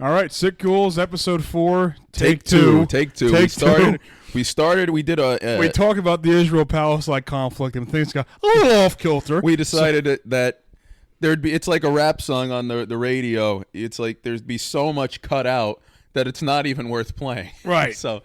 All right, Sick Ghouls, episode 4, take two. Take two. We did a... we talked about the Israel Palestine conflict, and things got a little off kilter. We decided that it's like a rap song on the radio. It's like there'd be so much cut out that it's not even worth playing. Right. So,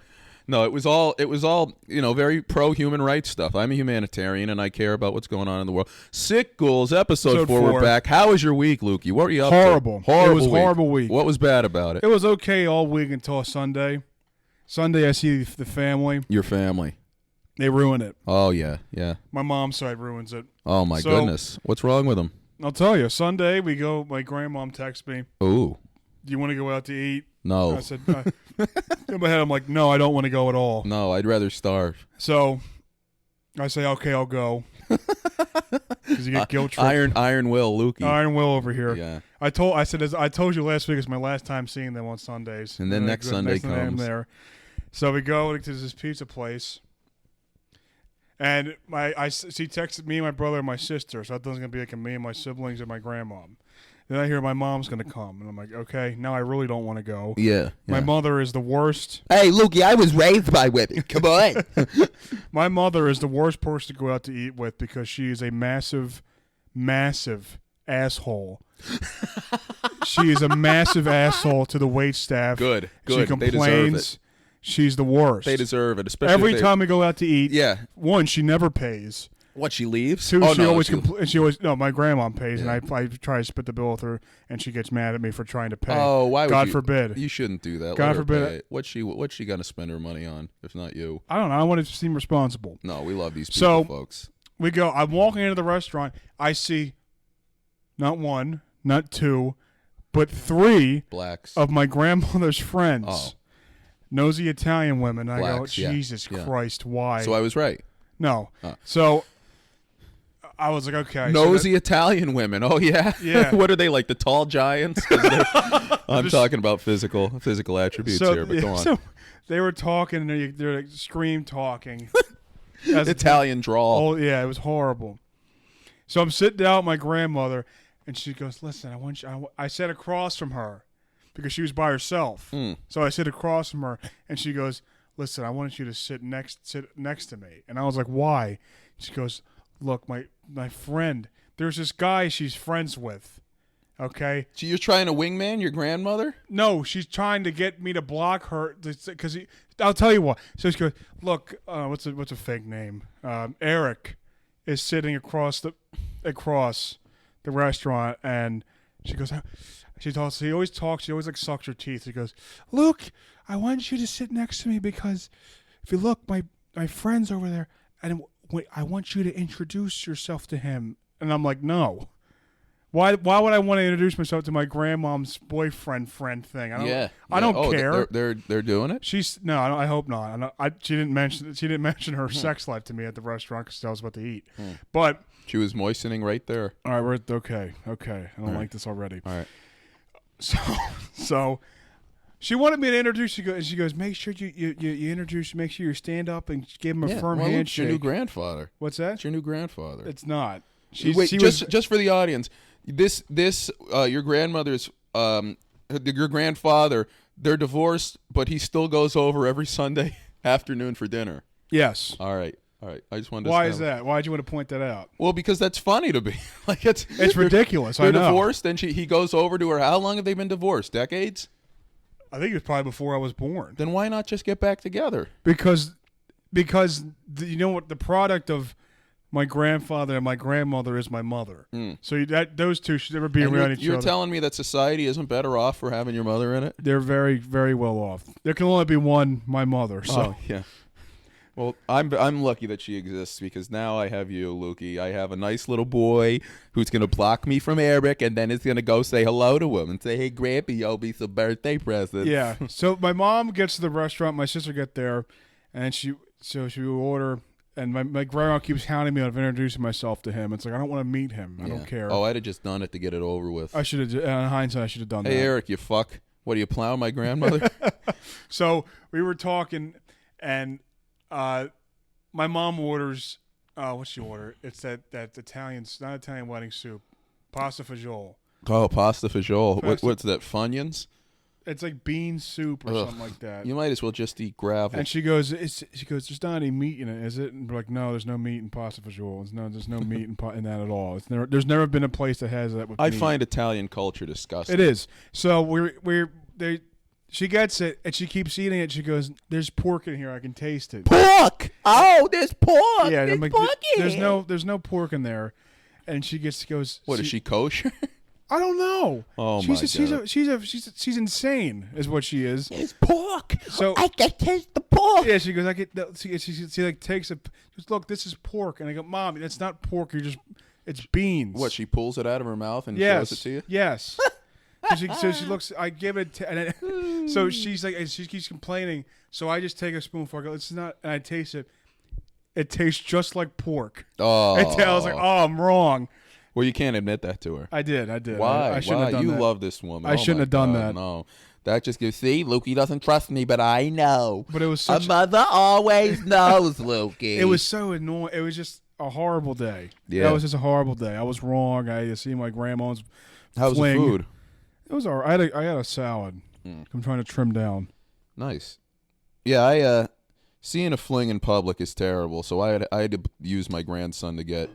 no, it was all very pro-human rights stuff. I'm a humanitarian, and I care about what's going on in the world. Sick Ghouls, episode 4, we're back. How was your week, Lukey? What were you up to? Horrible. It was a horrible week. What was bad about it? It was okay all week until Sunday. Sunday, I see the family. Your family. They ruin it. Oh, yeah, yeah. My mom's side ruins it. Oh, my goodness. What's wrong with them? I'll tell you. Sunday, we go, my grandmom texts me. Ooh. Do you want to go out to eat? No. I said, in my head, I'm like, no, I don't want to go at all. No, I'd rather starve. So I say, okay, I'll go. Because you get guilt tripped. Iron Will, Lukey. Iron Will over here. Yeah. I told you last week is my last time seeing them on Sundays. And then next Sunday comes. I'm there. So we go to this pizza place. And she texted me, my brother, and my sister. So that was going to be like me and my siblings and my grandmom. Then I hear my mom's going to come. And I'm like, okay, now I really don't want to go. Yeah. My mother is the worst. Hey, Lukey, I was raised by women. Come on. My mother is the worst person to go out to eat with because she is a massive, massive asshole. She is a massive asshole to the waitstaff. Good. She complains. She's the worst. They deserve it, especially every time we go out to eat. Yeah. One, she never pays. What, she leaves? Two, she always my grandma pays, and I try to split the bill with her, and she gets mad at me for trying to pay. Oh, why would God forbid. You shouldn't do that. God forbid. What's she going to spend her money on, if not you? I don't know. I want to seem responsible. No, we love these people, folks. We go. I'm walking into the restaurant. I see not one, not two, but 3 blacks of my grandmother's friends. Oh. Nosy Italian women. I Blacks, go, Jesus Christ, why? So I was right. No. So I was like, okay. Nosy Italian women. Oh, yeah? Yeah. What are they, like the tall giants? I'm talking about physical attributes here, but go on. So they were talking, and they're like scream talking. Italian drawl. Oh, yeah, it was horrible. So I'm sitting down with my grandmother, and she goes, listen, I sat across from her because she was by herself. So I sit across from her, and she goes, listen, I want you to sit next to me. And I was like, why? She goes, look, my friend, there's this guy she's friends with, okay? So you're trying to wingman your grandmother? No, she's trying to get me to block her because I'll tell you what. So she goes, look, what's a fake name? Eric is sitting across the restaurant, and she goes, she always talks, she always like sucks her teeth. She goes, look, I want you to sit next to me because if you look, my friend's over there, and I want you to introduce yourself to him. And I'm like, no. Why would I want to introduce myself to my grandmom's boyfriend friend thing? I don't care. They're doing it? I hope not. She didn't mention her sex life to me at the restaurant because I was about to eat. But she was moistening right there. All right, we're okay. I don't like this already. All right. So she wanted me to introduce you, and she goes, make sure you introduce, make sure you stand up and give him a firm handshake. It's your new grandfather. What's that? It's your new grandfather. It's not. Just for the audience, your grandmother's your grandfather, they're divorced, but he still goes over every Sunday afternoon for dinner. Yes. All right. I just wanted to. Why is that? Why'd you want to point that out? Well, because that's funny to me. Like it's ridiculous. They're I know. divorced, and he goes over to her. How long have they been divorced? Decades? I think it was probably before I was born. Then why not just get back together? Because you know what, the product of my grandfather and my grandmother is my mother. So those two should never be around each other. You're telling me that society isn't better off for having your mother in it? They're very, very well off. There can only be one, my mother. So. Oh, yeah. Well, I'm lucky that she exists because now I have you, Lukey. I have a nice little boy who's going to block me from Eric, and then is going to go say hello to him and say, hey, Grampy, owe me some birthday presents. Yeah. So my mom gets to the restaurant, my sister get there, and she will order, and my grandma keeps hounding me on introducing myself to him. It's like, I don't want to meet him. I don't care. Oh, I'd have just done it to get it over with. I should have, in hindsight, I should have done that. Hey, Eric, you fuck. What, do you plow my grandmother? So we were talking, and my mom orders, what's she order? It's that Italian, not Italian wedding soup, pasta fagioli. Oh, pasta fagioli. What's that, Funyuns? It's like bean soup or something like that. You might as well just eat gravel. And she goes, there's not any meat in it, is it? And we're like, no, there's no meat in pasta fagioli. There's no meat in that at all. There's never been a place that has that with I meat. find Italian culture disgusting. It is. So she gets it and she keeps eating it. She goes, there's pork in here. I can taste it. Pork! Oh, there's pork! Yeah, there's like, pork in there's no pork in there. And she goes. What, is she kosher? I don't know. Oh she's my God. She's insane, is what she is. It's pork. So I can taste the pork. Yeah, she goes. I get. She like takes a. She goes, look, this is pork, and I go, Mom, that's not pork. It's beans. What? She pulls it out of her mouth and shows it to you. Yes. So she looks. I give it. So she's like, and she keeps complaining. So I just take a spoonful. I go, this is not. And I taste it. It tastes just like pork. Oh. I was like, oh, I'm wrong. Well, you can't admit that to her. I did. Why? I shouldn't have done You that. love this woman. I shouldn't have done that. No. That just gives, see, Lukey doesn't trust me, but I know. But it was a such mother always knows, Lukey. It was so annoying. It was just a horrible day. Yeah. That was just a horrible day. I was wrong. I see my grandma's How's fling. the food? It was all right. I had a salad. I'm trying to trim down. Nice. Yeah, seeing a fling in public is terrible, so I had to use my grandson to get,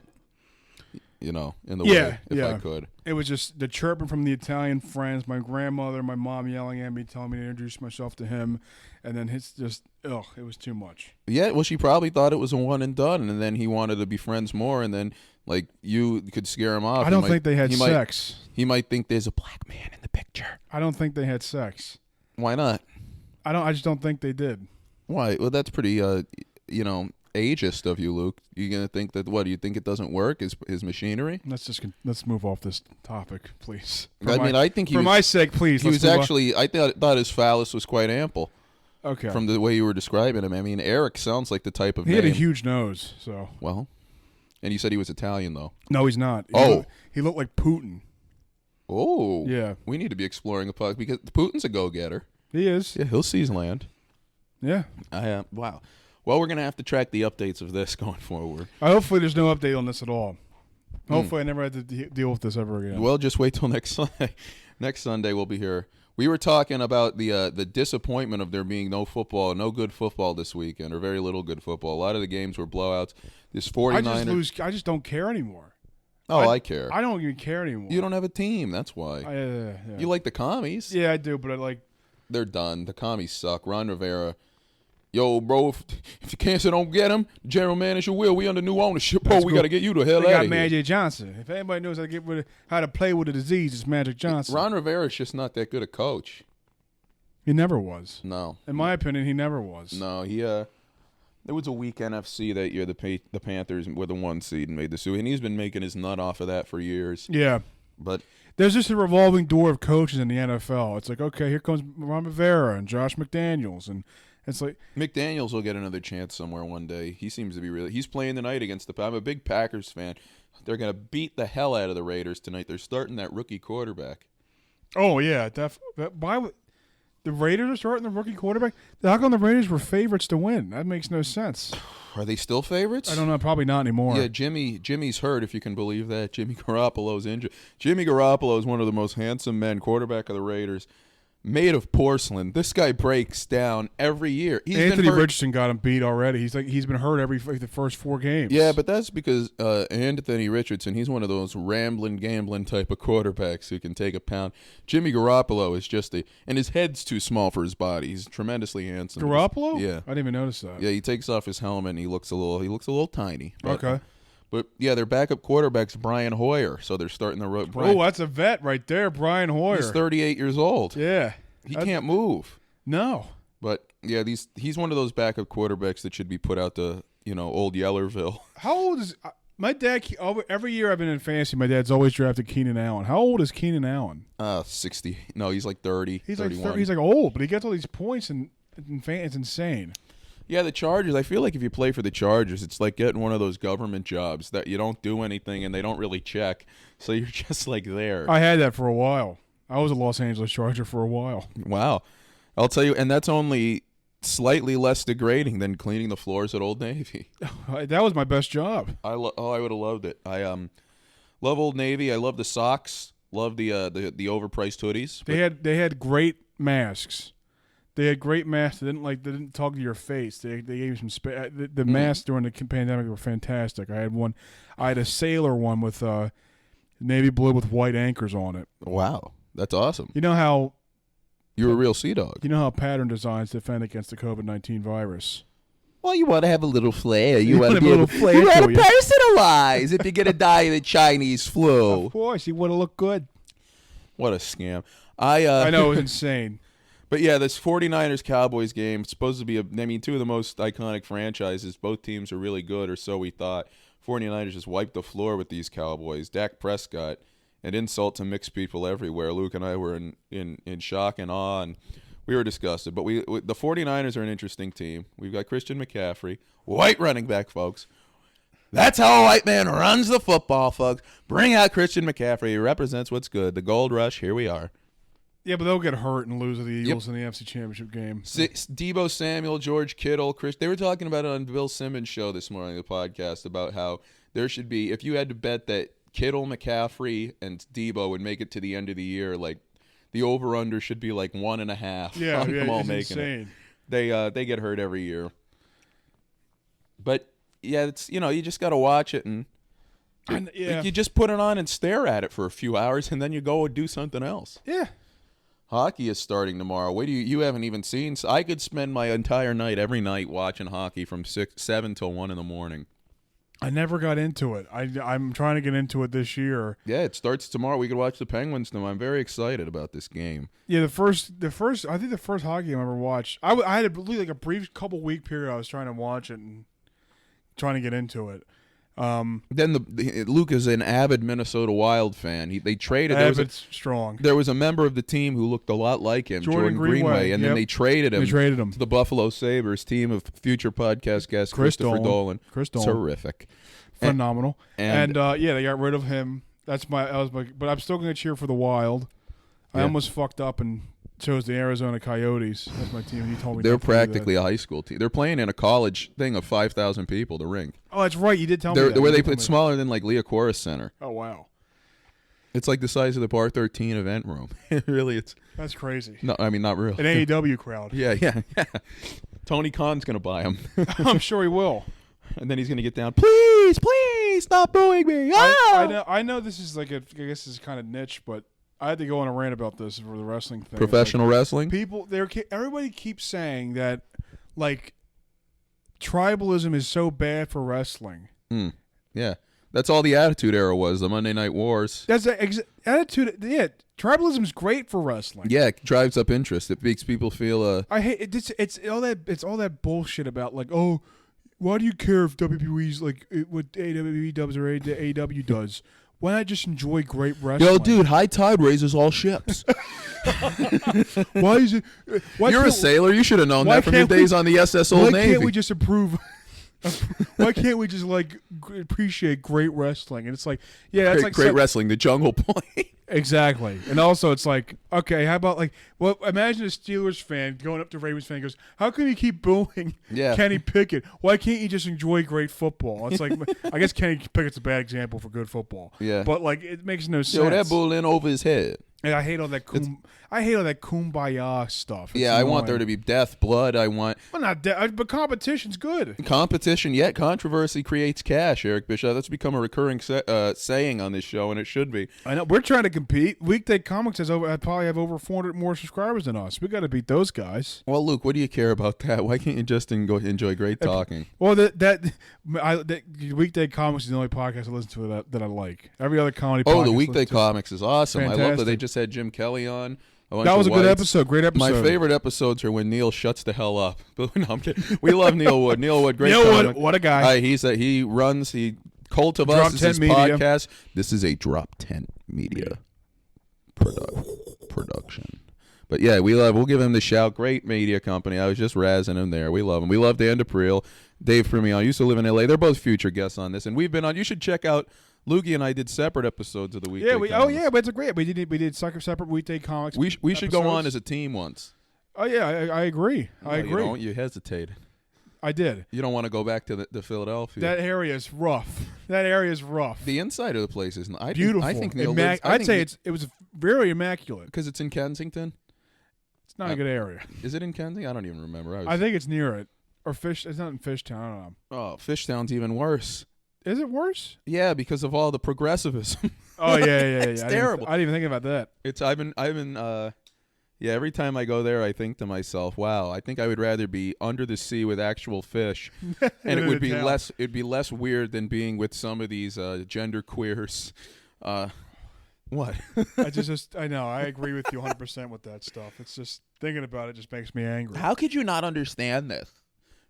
in the way if I could. It was just the chirping from the Italian friends, my grandmother, my mom yelling at me, telling me to introduce myself to him, and then it's just, it was too much. Yeah, well, she probably thought it was a one and done, and then he wanted to be friends more, and then, like, you could scare him off. I don't think they had sex. He might think there's a black man in the picture. I don't think they had sex. Why not? I just don't think they did. Why? Well, that's pretty, ageist of you, Luke. You gonna think that? What do you think? It doesn't work? His machinery? Let's move off this topic, please. I think for my sake, please. He was actually. I thought his phallus was quite ample. Okay. From the way you were describing him, I mean, Eric sounds like the type of. He had a huge nose, so. Well, and you said he was Italian, though. No, he's not. He looked like Putin. Oh. Yeah. We need to be exploring the puck because Putin's a go-getter. He is. Yeah, he'll seize land. Yeah. Wow. Well, we're going to have to track the updates of this going forward. Hopefully there's no update on this at all. Hopefully I never have to deal with this ever again. Well, just wait till next Sunday. Next Sunday we'll be here. We were talking about the disappointment of there being no good football this weekend, or very little good football. A lot of the games were blowouts. This 49ers. I just don't care anymore. Oh, I care. I don't even care anymore. You don't have a team. That's why. Yeah. You like the commies. Yeah, I do, but They're done. The commies suck. Ron Rivera. Yo, bro, if the cancer don't get him, general manager will. We under new ownership. We got to get you the hell out of here. They got Magic Johnson. If anybody knows how to play with the disease, it's Magic Johnson. Ron Rivera's just not that good a coach. He never was. No. In my opinion, he never was. No, there was a weak NFC that year. The Panthers were the 1 seed and made the Super, and he's been making his nut off of that for years. Yeah. But there's just a revolving door of coaches in the NFL. It's like, okay, here comes Ron Rivera and Josh McDaniels, and it's like McDaniels will get another chance somewhere one day. He seems to be he's playing tonight against I'm a big Packers fan. They're going to beat the hell out of the Raiders tonight. They're starting that rookie quarterback. Oh, yeah. Why would the Raiders are starting the rookie quarterback? How come the Raiders were favorites to win? That makes no sense. Are they still favorites? I don't know. Probably not anymore. Yeah, Jimmy's hurt, if you can believe that. Jimmy Garoppolo's injured. Jimmy Garoppolo is one of the most handsome men, quarterback of the Raiders. Made of porcelain. This guy breaks down every year. Anthony Richardson got him beat already. He's been hurt the first 4 games. Yeah, but that's because Anthony Richardson, he's one of those rambling, gambling type of quarterbacks who can take a pound. Jimmy Garoppolo is and his head's too small for his body. He's tremendously handsome. Garoppolo? Yeah. I didn't even notice that. Yeah, he takes off his helmet and he looks a little tiny. Okay. But yeah, their backup quarterback's Brian Hoyer, so they're starting the road. Oh, that's a vet right there, Brian Hoyer. He's 38 years old. Yeah. He can't move. No. But yeah, he's one of those backup quarterbacks that should be put out to, old Yellerville. How old is my dad? Every year I've been in fantasy, my dad's always drafted Keenan Allen. How old is Keenan Allen? 60. No, he's like 30. He's 31. like he's like old, but he gets all these points and it's insane. Yeah, the Chargers, I feel like if you play for the Chargers, it's like getting one of those government jobs that you don't do anything and they don't really check. So you're just like there. I had that for a while. I was a Los Angeles Charger for a while. Wow. I'll tell you, and that's only slightly less degrading than cleaning the floors at Old Navy. That was my best job. I would have loved it. I love Old Navy. I love the socks. Love the overpriced hoodies. They had great masks. They had great masks. They didn't tug to your face. They gave you some space. The masks during the pandemic were fantastic. I had one. I had a sailor one with navy blue with white anchors on it. Wow, that's awesome. You know how you're a real sea dog. You know how pattern designs defend against the COVID-19 virus. Well, you want to have a little flair. You want to be able to personalize if you're going to die of the Chinese flu. Of course, you want to look good. What a scam. I know, it was insane. But yeah, this 49ers-Cowboys game, it's supposed to be, two of the most iconic franchises. Both teams are really good, or so we thought. 49ers just wiped the floor with these Cowboys. Dak Prescott, an insult to mixed people everywhere. Luke and I were in shock and awe, and we were disgusted. But the 49ers are an interesting team. We've got Christian McCaffrey, white running back, folks. That's how a white man runs the football, folks. Bring out Christian McCaffrey. He represents what's good. The gold rush, here we are. Yeah, but they'll get hurt and lose to the Eagles in the NFC Championship game. Deebo Samuel, George Kittle, they were talking about it on Bill Simmons' show this morning, the podcast, about how there should be, if you had to bet that Kittle, McCaffrey, and Deebo would make it to the end of the year, like the over-under should be like 1.5. Yeah, on them all it's making insane. It. They get hurt every year. But yeah, it's you just got to watch it and you just put it on and stare at it for a few hours, and then you go and do something else. Yeah. Hockey is starting tomorrow. Wait, you haven't even seen? So I could spend my entire night every night watching hockey from 7 till 1 in the morning. I never got into it. I'm trying to get into it this year. Yeah, it starts tomorrow. We could watch the Penguins tomorrow. I'm very excited about this game. Yeah, the first. I think the first hockey game I ever watched. I had a brief couple week period. I was trying to watch it and trying to get into it. Then Luke is an avid Minnesota Wild fan. They traded. Strong. There was a member of the team who looked a lot like him, Jordan Greenway, and then they traded him. To the Buffalo Sabres, team of future podcast guest Christopher Dolan. Terrific, phenomenal, and they got rid of him. But I'm still going to cheer for the Wild. I almost fucked up and chose the Arizona Coyotes. That's my team. You told me they're practically a high school team. They're playing in a college thing of 5,000 people. The rink. Oh, that's right. You did tell me that. Where it's smaller than like Leocoris Center. Oh wow. It's like the size of the Bar 13 event room. That's crazy. No, I mean not really. An AEW crowd. Yeah. Tony Khan's gonna buy him. I'm sure he will. And then he's gonna get down. Please, stop booing me. I know this is I guess this is kind of niche, but I had to go on a rant about this for the wrestling thing. Professional wrestling? Everybody keeps saying that, like, tribalism is so bad for wrestling. Yeah. That's all the Attitude Era was, the Monday Night Wars. That's the Attitude. Yeah, tribalism is great for wrestling. Yeah, it drives up interest. It makes people feel. I hate it. It's all that bullshit about, like, oh, why do you care if WWE's like what AWE does or AEW does? Why not just enjoy great wrestling? Yo, dude, high tide raises all ships. Why is it? You're a sailor. You should have known that from your days on the SS Old Navy. Why can't we just approve? Why can't we just appreciate great wrestling? And it's like, yeah, that's great wrestling. The Jungle Point. Exactly. And also, it's like, okay, how about imagine a Steelers fan going up to Ravens fan and goes, how can you keep booing Kenny Pickett? Why can't you just enjoy great football? It's like, I guess Kenny Pickett's a bad example for good football. Yeah. But it makes no sense. Yo, that bull in over his head. And I hate all that kumbaya stuff. It's I want there to be death, blood. I want. Well, not death, but competition's good. Competition, yet controversy creates cash. Eric Bishop, that's become a recurring saying on this show, and it should be. I know we're trying to compete. Weekday Comics probably have over 400 more subscribers than us. We got to beat those guys. Well, Luke, what do you care about that? Why can't you just enjoy great talking? Well, that Weekday Comics is the only podcast I listen to that I like. Every other comedy. Oh, the Weekday Comics is awesome. Fantastic. I love that they just had Jim Kelly on. That was a good episode. Great episode. My favorite episodes are when Neil shuts the hell up. No, I'm kidding. We love Neil Wood. Neil Wood, great Neil comic. Wood, what a guy. Cult of Us is his podcast. This is a Drop Tent Media production. But yeah, we'll give him the shout. Great media company. I was just razzing him there. We love him. We love Dan DePriel, Dave Premion. Used to live in LA. They're both future guests on this, and we've been on. You should check out. Loogie and I did separate episodes of the Weekday Comics. But it's great. We did separate Weekday Comics. We should go on as a team once. Oh yeah, I agree. I agree. You hesitated. I did. You don't want to go back to the Philadelphia. That area is rough. The inside of the place is beautiful. I think I'd say it was very immaculate because it's in Kensington. It's not a good area. Is it in Kensington? I don't even remember. I think it's near it. Or Fish. It's not in Fishtown. I don't know. Oh, Fishtown's even worse. Is it worse? Yeah, because of all the progressivism. Oh yeah. It's terrible. I didn't even think about that. I've been every time I go there I think to myself, wow, I think I would rather be under the sea with actual fish. And it would be less weird than being with some of these gender queers. What? I know. I agree with you 100% with that stuff. It's just thinking about it just makes me angry. How could you not understand this?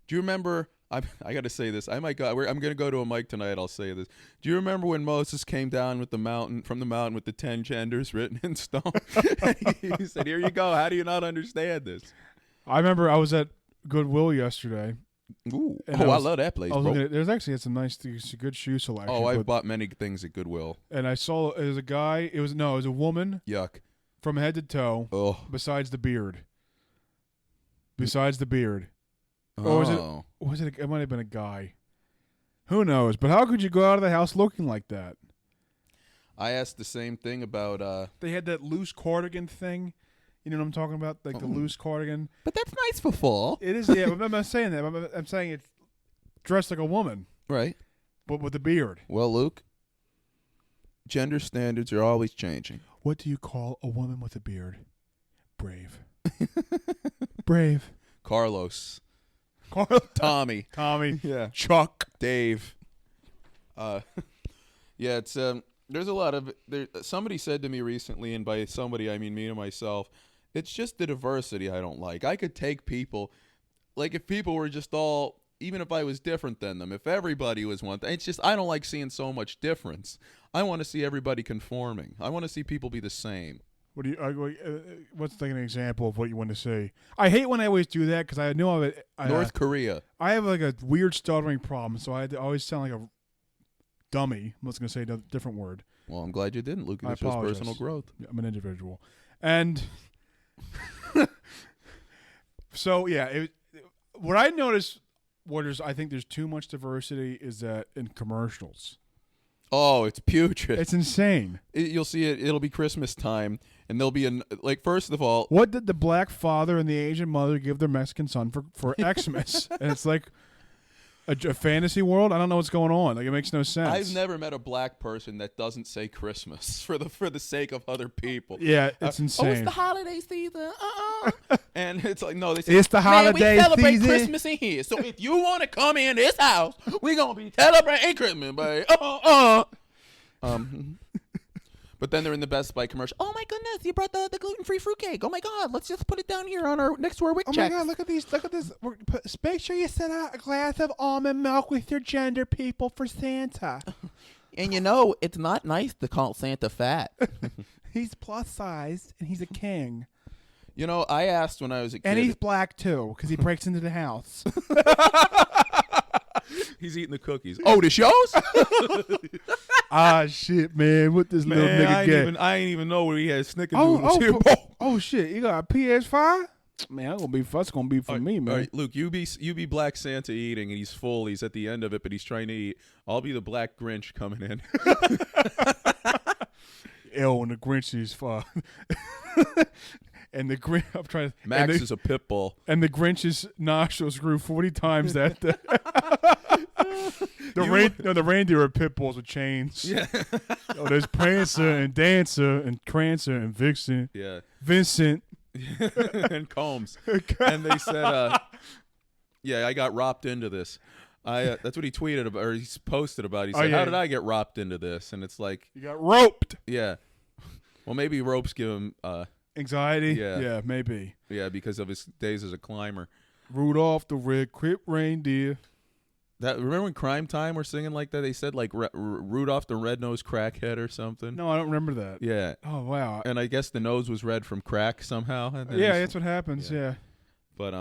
Do you remember? I got to say this. I'm going to go to a mic tonight. I'll say this. Do you remember when Moses came down from the mountain with the 10 genders written in stone? He said, "Here you go. How do you not understand this?" I remember I was at Goodwill yesterday. Ooh. I love that place, bro. There's actually some nice, good shoe selection. Oh, I've bought many things at Goodwill. And I saw it was a guy. It was a woman. Yuck. From head to toe. Oh. Besides the beard. Oh. Or was it? It might have been a guy. Who knows? But how could you go out of the house looking like that? I asked the same thing about. They had that loose cardigan thing. You know what I'm talking about? Like the loose cardigan. But that's nice for fall. It is. Yeah, I'm not saying that. I'm saying it's dressed like a woman, right? But with a beard. Well, Luke, gender standards are always changing. What do you call a woman with a beard? Brave. Brave. Carlos. Tommy. Yeah. Chuck. Dave. Yeah, it's there's a lot of somebody said to me recently, and by somebody I mean me to myself, it's just the diversity I don't like. I could take people, like if people were just all, even if I was different than them, if everybody was one thing, it's just I don't like seeing so much difference. I want to see everybody conforming. I want to see people be the same. What do you? What's like an example of what you want to say? I hate when I always do that because I know North Korea. I have like a weird stuttering problem, so I always sound like a dummy. I was going to say a different word. Well, I'm glad you didn't, Luke. It shows personal growth. I'm an individual, and so yeah. What I noticed, I think there's too much diversity, is that in commercials. Oh, it's putrid. It's insane. You'll see it. It'll be Christmas time, and there'll be first of all, what did the black father and the Asian mother give their Mexican son for Xmas? And it's like a fantasy world. I don't know what's going on. Like it makes no sense. I've never met a black person that doesn't say Christmas for the sake of other people. Yeah, it's insane. Oh, it's the holiday season. And it's like, no, they say, it's the holiday season. We celebrate Christmas in here. So if you want to come in this house, we're gonna be celebrating Christmas, baby. But then they're in the Best Buy commercial. Oh my goodness, you brought the gluten-free fruitcake. Oh my God, let's just put it down here on our next to our WIC check. Oh my God, look at these. Look at this. Make sure you set out a glass of almond milk with your gender people for Santa. And you know, it's not nice to call Santa fat. He's plus sized and he's a king. You know, I asked when I was a kid. And he's black too, because he breaks into the house. He's eating the cookies. Oh, the shows? Ah, shit, man. What this little nigga get? I ain't even know where he had snickerdoodles here. Oh, shit. You got a PS5? Man, that's gonna be for me, man. All right, Luke, you be Black Santa eating, and he's full. He's at the end of it, but he's trying to eat. I'll be the Black Grinch coming in. Ew, and the Grinch is fun. And the Grinch, I'm trying to. Max is a pit bull, and the Grinch's nostrils grew 40 times that. The reindeer are pit bulls with chains. Yeah. Oh, there's Prancer and Dancer and Prancer and Vixen. Yeah. Vincent. And Combs. And they said, yeah, I got ropped into this. That's what he tweeted about, or he posted about. He said, how did I get ropped into this? And it's like, you got roped. Yeah. Well, maybe ropes give him anxiety. Yeah. Yeah, maybe. Yeah, because of his days as a climber. Rudolph the red-quipped reindeer. Remember when Crime Time were singing like that? They said like Rudolph the red-nosed crackhead or something. No, I don't remember that. Yeah. Oh, wow. And I guess the nose was red from crack somehow. And yeah, that's what happens. Yeah. But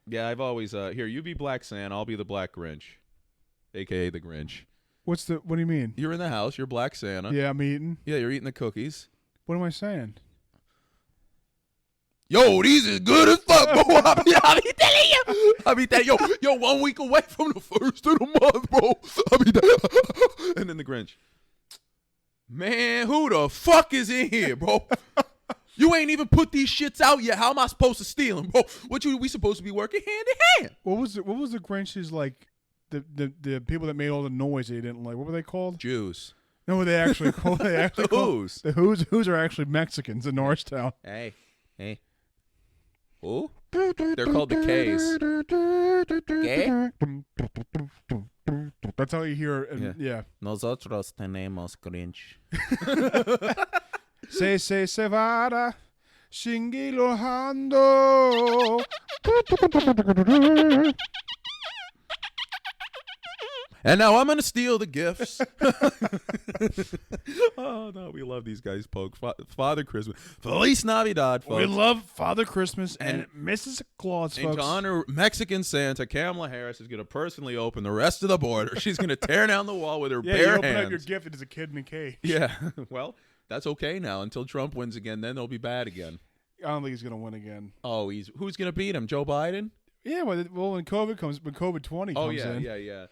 yeah, I've always here. You be Black Santa, I'll be the Black Grinch, aka the Grinch. What do you mean? You're in the house. You're Black Santa. Yeah, I'm eating. Yeah, you're eating the cookies. What am I saying? Yo, these is good as fuck, bro. I be telling you. Yo, 1 week away from the first of the month, bro. And then the Grinch. Man, who the fuck is in here, bro? You ain't even put these shits out yet. How am I supposed to steal them, bro? We supposed to be working hand in hand. What was the Grinch's like? The people that made all the noise they didn't like. What were they called? Jews. No, what they actually called. They actually Who's? The Who's are actually Mexicans in Norristown. Hey. Who? They're called the K's. Gay? That's how you hear it. Yeah. Nosotros tenemos Grinch. Se cebada, shingilojando. And now I'm going to steal the gifts. Oh, no, we love these guys, folks. Father Christmas. Feliz Navidad, folks. We love Father Christmas and Mrs. Claus, folks. And to honor Mexican Santa, Kamala Harris is going to personally open the rest of the border. She's going to tear down the wall with her bare you hands. open up your gift, it is a kid in a cage. Yeah, well, that's okay now. Until Trump wins again, then they'll be bad again. I don't think he's going to win again. Oh, who's going to beat him? Joe Biden? Yeah, when COVID-20 comes in. Yeah.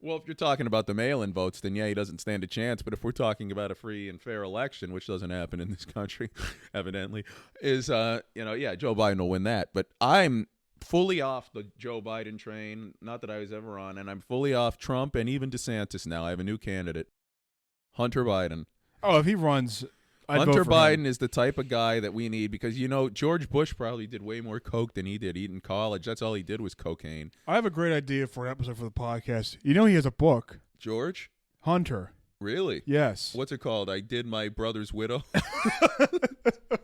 Well, if you're talking about the mail-in votes, then yeah, he doesn't stand a chance. But if we're talking about a free and fair election, which doesn't happen in this country, evidently, Joe Biden will win that. But I'm fully off the Joe Biden train, not that I was ever on, and I'm fully off Trump and even DeSantis now. I have a new candidate, Hunter Biden. Oh, if he runs, Hunter Biden is the type of guy that we need because, George Bush probably did way more coke than he did in college. That's all he did was cocaine. I have a great idea for an episode for the podcast. You know he has a book. George? Hunter. Really? Yes. What's it called? I Did My Brother's Widow?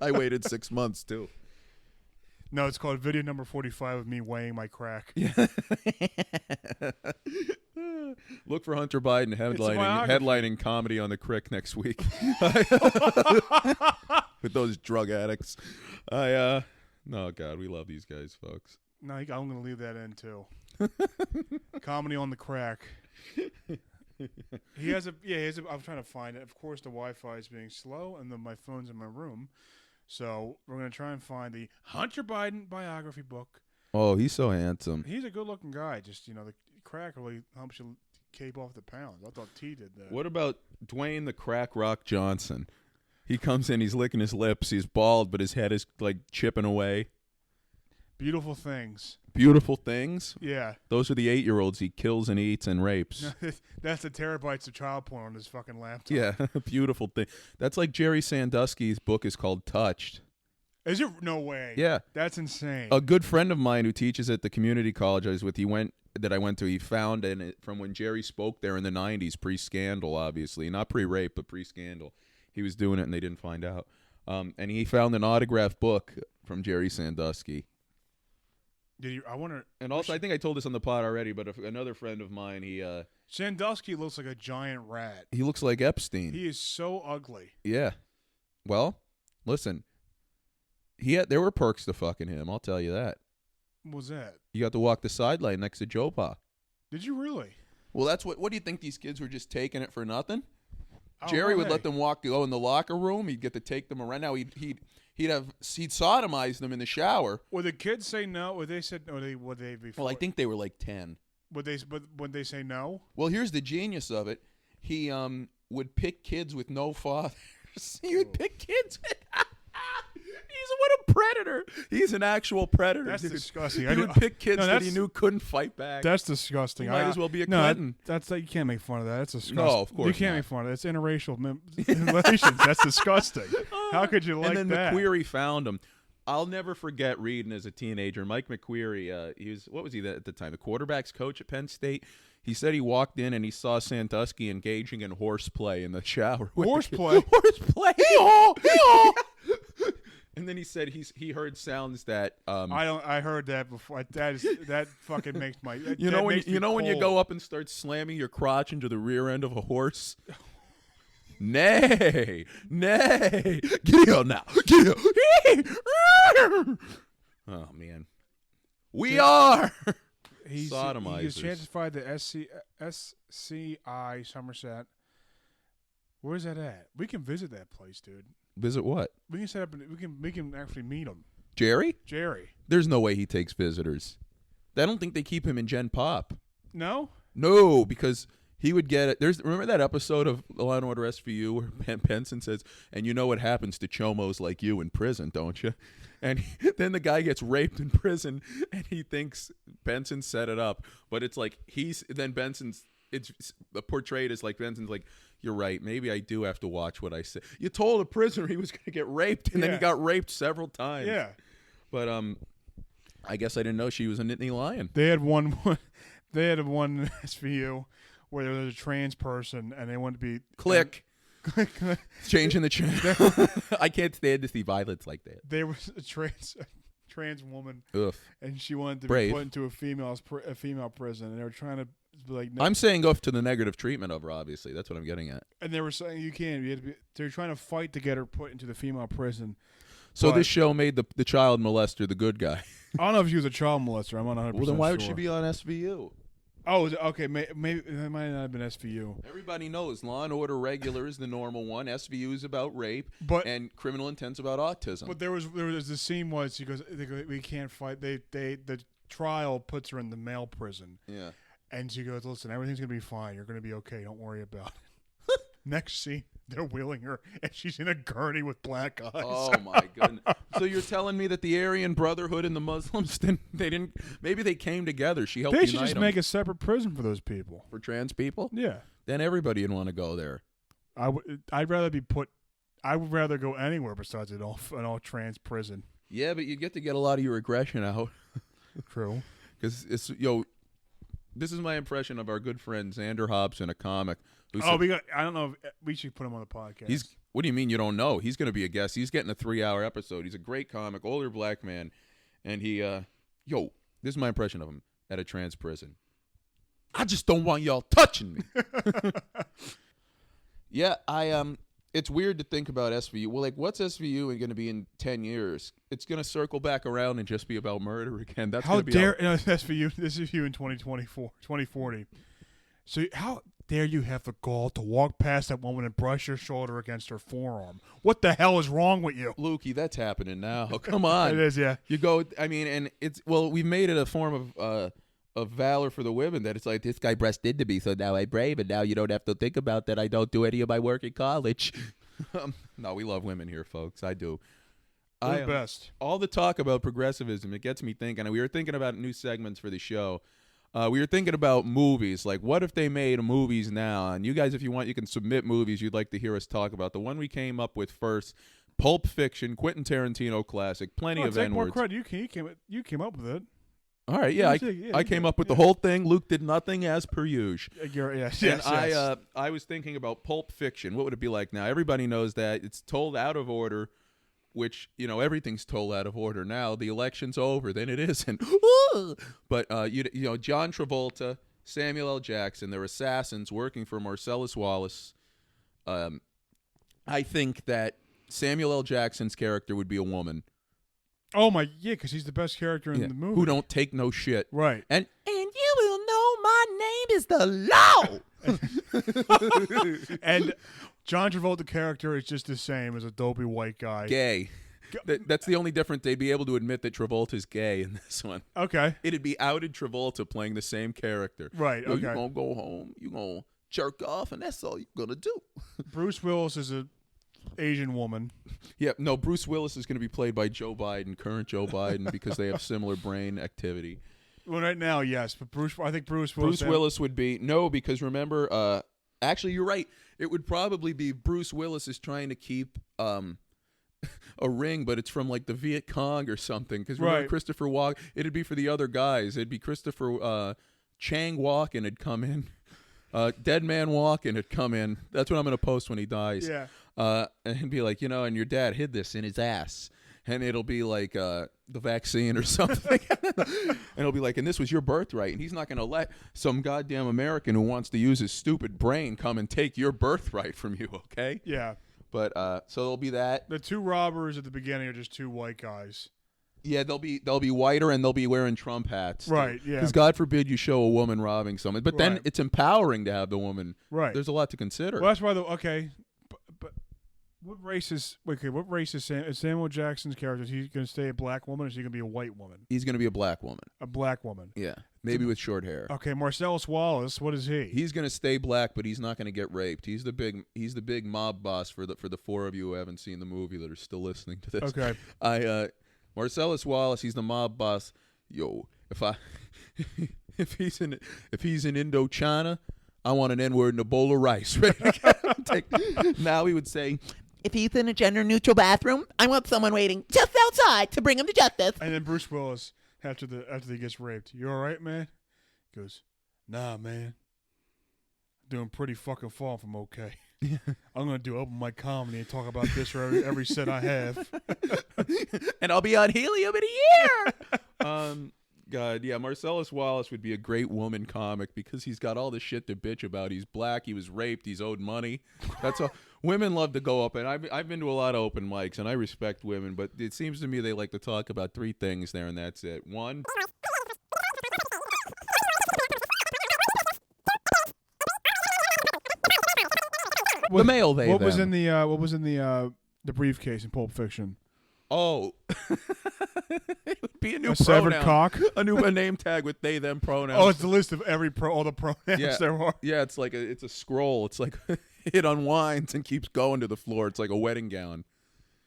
I waited 6 months, too. No, it's called Video Number 45 of me weighing my crack. Yeah. Look for Hunter Biden headlining comedy on the Crick next week with those drug addicts. No, God, we love these guys, folks. No, I'm going to leave that in too. Comedy on the crack. He has a. I'm trying to find it. Of course, the Wi-Fi is being slow, and then my phone's in my room. So we're going to try and find the Hunter Biden biography book. Oh, he's so handsome. He's a good-looking guy. Just, the crack really helps you cape off the pounds. I thought T did that. What about Dwayne the Crack Rock Johnson? He comes in, he's licking his lips, he's bald, but his head is, chipping away. Beautiful Things. Beautiful Things? Yeah. Those are the 8-year-olds he kills and eats and rapes. That's the terabytes of child porn on his fucking laptop. Yeah, Beautiful Thing. That's like Jerry Sandusky's book is called Touched. Is it? No way. Yeah. That's insane. A good friend of mine who teaches at the community college I was with, he found it from when Jerry spoke there in the 90s, pre-scandal, obviously. Not pre-rape, but pre-scandal. He was doing it and they didn't find out. And he found an autographed book from Jerry Sandusky. I wonder. And also, I think I told this on the pod already, but another friend of mine, Sandusky looks like a giant rat. He looks like Epstein. He is so ugly. Yeah. Well, listen. There were perks to fucking him, I'll tell you that. What was that? You got to walk the sideline next to Joe Pa. Did you really? Well, that's what do you think these kids were just taking it for nothing? Jerry would let them go in the locker room. He'd get to take them around. Now he'd sodomize them in the shower. Would the kids say no? Would they said no? Would they before? Well, I think they were like 10. Would they say no? Well, here's the genius of it. He would pick kids with no fathers. He would pick kids with what a predator. He's an actual predator. That's disgusting. He would pick kids that he knew couldn't fight back. That's disgusting. He might as well be a Clinton. You can't make fun of that. That's disgusting. No, of course you can't make fun of that. It's interracial relations. That's disgusting. How could you like that? And then McQueary found him. I'll never forget reading as a teenager. Mike McQueary, what was he at the time? The quarterback's coach at Penn State. He said he walked in and he saw Sandusky engaging in horseplay in the shower. Horseplay? Horseplay. And then he said he heard sounds that I heard that before. That fucking makes my when you go up and start slamming your crotch into the rear end of a horse. Nay, get here now. Oh man, we are sodomizers. He's certified the SCI Somerset. Where's that at? We can visit that place, dude. Visit what? We can set up. We can actually meet him. Jerry? There's no way he takes visitors. I don't think they keep him in Gen Pop. No. No, because He would get it. Remember that episode of Law and Order SVU where Benson says, "And you know what happens to chomos like you in prison, don't you?" And then the guy gets raped in prison, and he thinks Benson set it up, but it's like it's portrayed as like Benson's like, "You're right. Maybe I do have to watch what I say." You told a prisoner he was going to get raped, and then he got raped several times. Yeah. But I guess I didn't know she was a Nittany Lion. They had one SVU where there was a trans person, and they wanted to be Click. Changing the channel. I can't stand to see violence like that. There was a trans woman, Ugh. and she wanted to Brave. be put into a female prison, and they were trying to be like. I'm saying go to the negative treatment of her. Obviously, that's what I'm getting at. And they were saying you can't. They're trying to fight to get her put into the female prison. So this show made the child molester the good guy. I don't know if she was a child molester. I'm not 100%. Well, then why sure. would she be on SVU? Oh, okay. Maybe it might not have been SVU. Everybody knows Law and Order regular is the normal one. SVU is about rape, and Criminal Intent's about autism. But there was the scene was she goes, we can't fight. The trial puts her in the male prison. Yeah. And she goes, listen, everything's gonna be fine. You're gonna be okay. Don't worry about it. Next scene, they're wheeling her, and she's in a gurney with black eyes. Oh my goodness! So you're telling me that the Aryan Brotherhood and the Muslims didn't? Maybe they came together. She helped. They should unite just them. make a separate prison for those people. For trans people. Yeah. Then everybody would want to go there. I'd rather be put. I would rather go anywhere besides an all trans prison. Yeah, but you get a lot of your aggression out. True. Because it's this is my impression of our good friend Xander Hobson, a comic. I don't know if we should put him on the podcast. What do you mean you don't know? He's going to be a guest. He's getting a 3-hour episode. He's a great comic, older black man, and he this is my impression of him at a trans prison. I just don't want y'all touching me. Yeah, it's weird to think about SVU. Well, like, what's SVU going to be in 10 years? It's going to circle back around and just be about murder again. That's how dare SVU? This is you in 2040. So how dare you have the gall to walk past that woman and brush your shoulder against her forearm? What the hell is wrong with you, Lukey? That's happening now. Come on, it is. Yeah, you go. I mean, and we've made it a form of valor for the women that it's like, this guy breast into me, so now I'm brave, and now you don't have to think about that. I don't do any of my work in college. No, we love women here, folks. I do. We're the best. All the talk about progressivism, it gets me thinking. And we were thinking about new segments for the show. We were thinking about movies. Like, what if they made movies now? And you guys, if you want, you can submit movies you'd like to hear us talk about. The one we came up with first, Pulp Fiction, Quentin Tarantino classic, plenty of N-words. More credit. You came up with it. All right, yeah, I came up with the whole thing. Luke did nothing as per usual. Yes. I was thinking about Pulp Fiction. What would it be like now? Everybody knows that it's told out of order, which, everything's told out of order now. The election's over, then it isn't. But John Travolta, Samuel L. Jackson, they're assassins working for Marcellus Wallace. I think that Samuel L. Jackson's character would be a woman. Oh my, yeah, because he's the best character in the movie. Who don't take no shit. Right. And you will know my name is the law. And John Travolta character is just the same as a dopey white guy. Gay. That's the only difference. They'd be able to admit that Travolta's gay in this one. Okay. It'd be outed Travolta playing the same character. Right, okay. You're going to go home, you're going to jerk off, and that's all you're going to do. Bruce Willis is a Asian woman. Yeah, no, Bruce Willis is going to be played by Joe Biden, current Joe Biden, because they have similar brain activity. Well, right now, yes, but I think Bruce Willis would be, no, because remember, actually, you're right. It would probably be Bruce Willis is trying to keep a ring, but it's from like the Viet Cong or something. Because remember, Christopher Walken, it'd be for the other guys. It'd be Christopher Chang Walken had come in. Dead Man Walken had come in. That's what I'm going to post when he dies. Yeah. And be like, and your dad hid this in his ass. And it'll be like the vaccine or something. And it'll be like, and this was your birthright. And he's not going to let some goddamn American who wants to use his stupid brain come and take your birthright from you, okay? Yeah. But so there'll be that. The two robbers at the beginning are just two white guys. Yeah, they'll be whiter and they'll be wearing Trump hats. Right, yeah. Because God forbid you show a woman robbing someone. But then it's empowering to have the woman. Right. There's a lot to consider. Well, that's why but What race is Samuel Jackson's character? Is he going to stay a black woman, or is he going to be a white woman? He's going to be a black woman. A black woman. Yeah, maybe with short hair. Okay, Marcellus Wallace. What is he? He's going to stay black, but he's not going to get raped. He's the big mob boss for the four of you who haven't seen the movie that are still listening to this. Okay. Marcellus Wallace. He's the mob boss. Yo, if he's in Indochina, I want an N-word and a bowl of rice. Now he would say, if he's in a gender-neutral bathroom, I want someone waiting just outside to bring him to justice. And then Bruce Willis, after he gets raped, you all right, man? He goes, nah, man. Doing pretty fucking far from okay. I'm going to do open mic comedy and talk about this for every set I have. And I'll be on Helium in a year. God, yeah, Marcellus Wallace would be a great woman comic because he's got all this shit to bitch about. He's black, he was raped, he's owed money. That's all. Women love to go up, and I've been to a lot of open mics, and I respect women, but it seems to me they like to talk about three things there, and that's it. One, the male they. What was in the briefcase in Pulp Fiction? Oh, it would be a new a severed pronoun. cock, a name tag with they them pronouns. Oh, it's the list of all the pronouns there are. Yeah, it's like it's a scroll. It's like it unwinds and keeps going to the floor. It's like a wedding gown.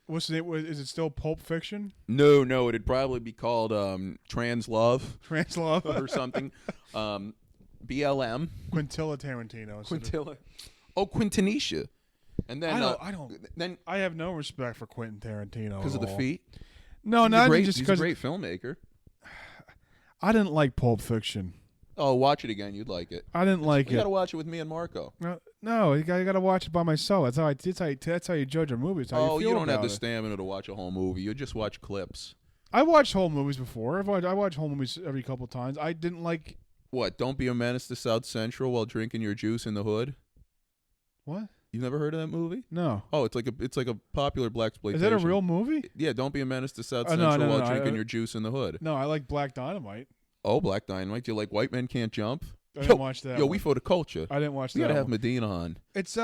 What's the name? Is it still Pulp Fiction? No, it'd probably be called Trans Love or something. BLM. Quintilla Tarantino. Quintilla. Oh, Quintanisha. And then I have no respect for Quentin Tarantino because of the feet. No, not just because he's a great filmmaker. I didn't like Pulp Fiction. Oh, watch it again. You'd like it. I didn't like it. You got to watch it with me and Marco. No, you got to watch it by myself. That's how you judge a movie. You don't have the stamina to watch a whole movie. You just watch clips. I watched whole movies before. I watch whole movies every couple times. I didn't like. What? Don't be a menace to South Central while drinking your juice in the hood. What? You've never heard of that movie? No. Oh, it's like a popular blaxploitation. Is that a real movie? Yeah, don't be a menace to South Central while drinking your juice in the hood. No, I like Black Dynamite. Oh, Black Dynamite. Do you like White Men Can't Jump? I didn't watch that. Yo, we for the culture. I didn't watch that. You gotta have Medina on. It's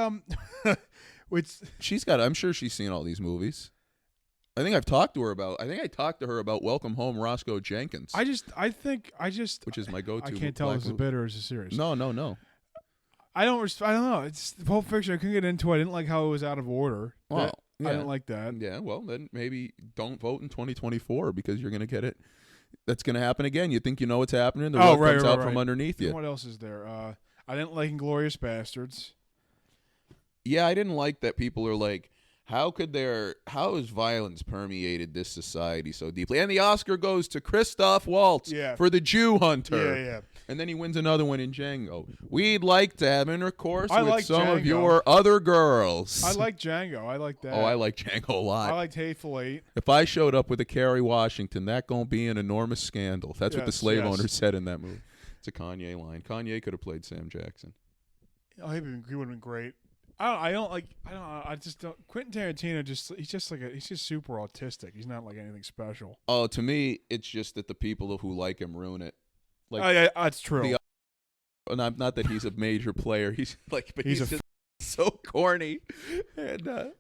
She's got. I'm sure she's seen all these movies. I think I talked to her about Welcome Home, Roscoe Jenkins. Which is my go-to. I can't tell if it's a bit or is it serious. No. I don't know. It's Pulp Fiction. I couldn't get into it. I didn't like how it was out of order. Yeah. I didn't like that. Yeah, well, then maybe don't vote in 2024 because you're going to get it. That's going to happen again. You think you know what's happening. The rug comes out from underneath you. And what else is there? I didn't like Inglourious Bastards. Yeah, I didn't like that people are like, how has violence permeated this society so deeply? And the Oscar goes to Christoph Waltz for The Jew Hunter. Yeah. And then he wins another one in Django. We'd like to have intercourse with like some Django. of your other girls. I like Django. I like that. Oh, I like Django a lot. I liked Hateful Eight. If I showed up with a Kerry Washington, that gonna be an enormous scandal. That's what the slave owner said in that movie. It's a Kanye line. Kanye could have played Sam Jackson. Oh, he would have been great. I just don't. Quentin Tarantino he's just super autistic. He's not like anything special. Oh, to me, it's just that the people who like him ruin it. Like, oh yeah, that's true. Not that he's a major player. He's like, but he's just so corny, and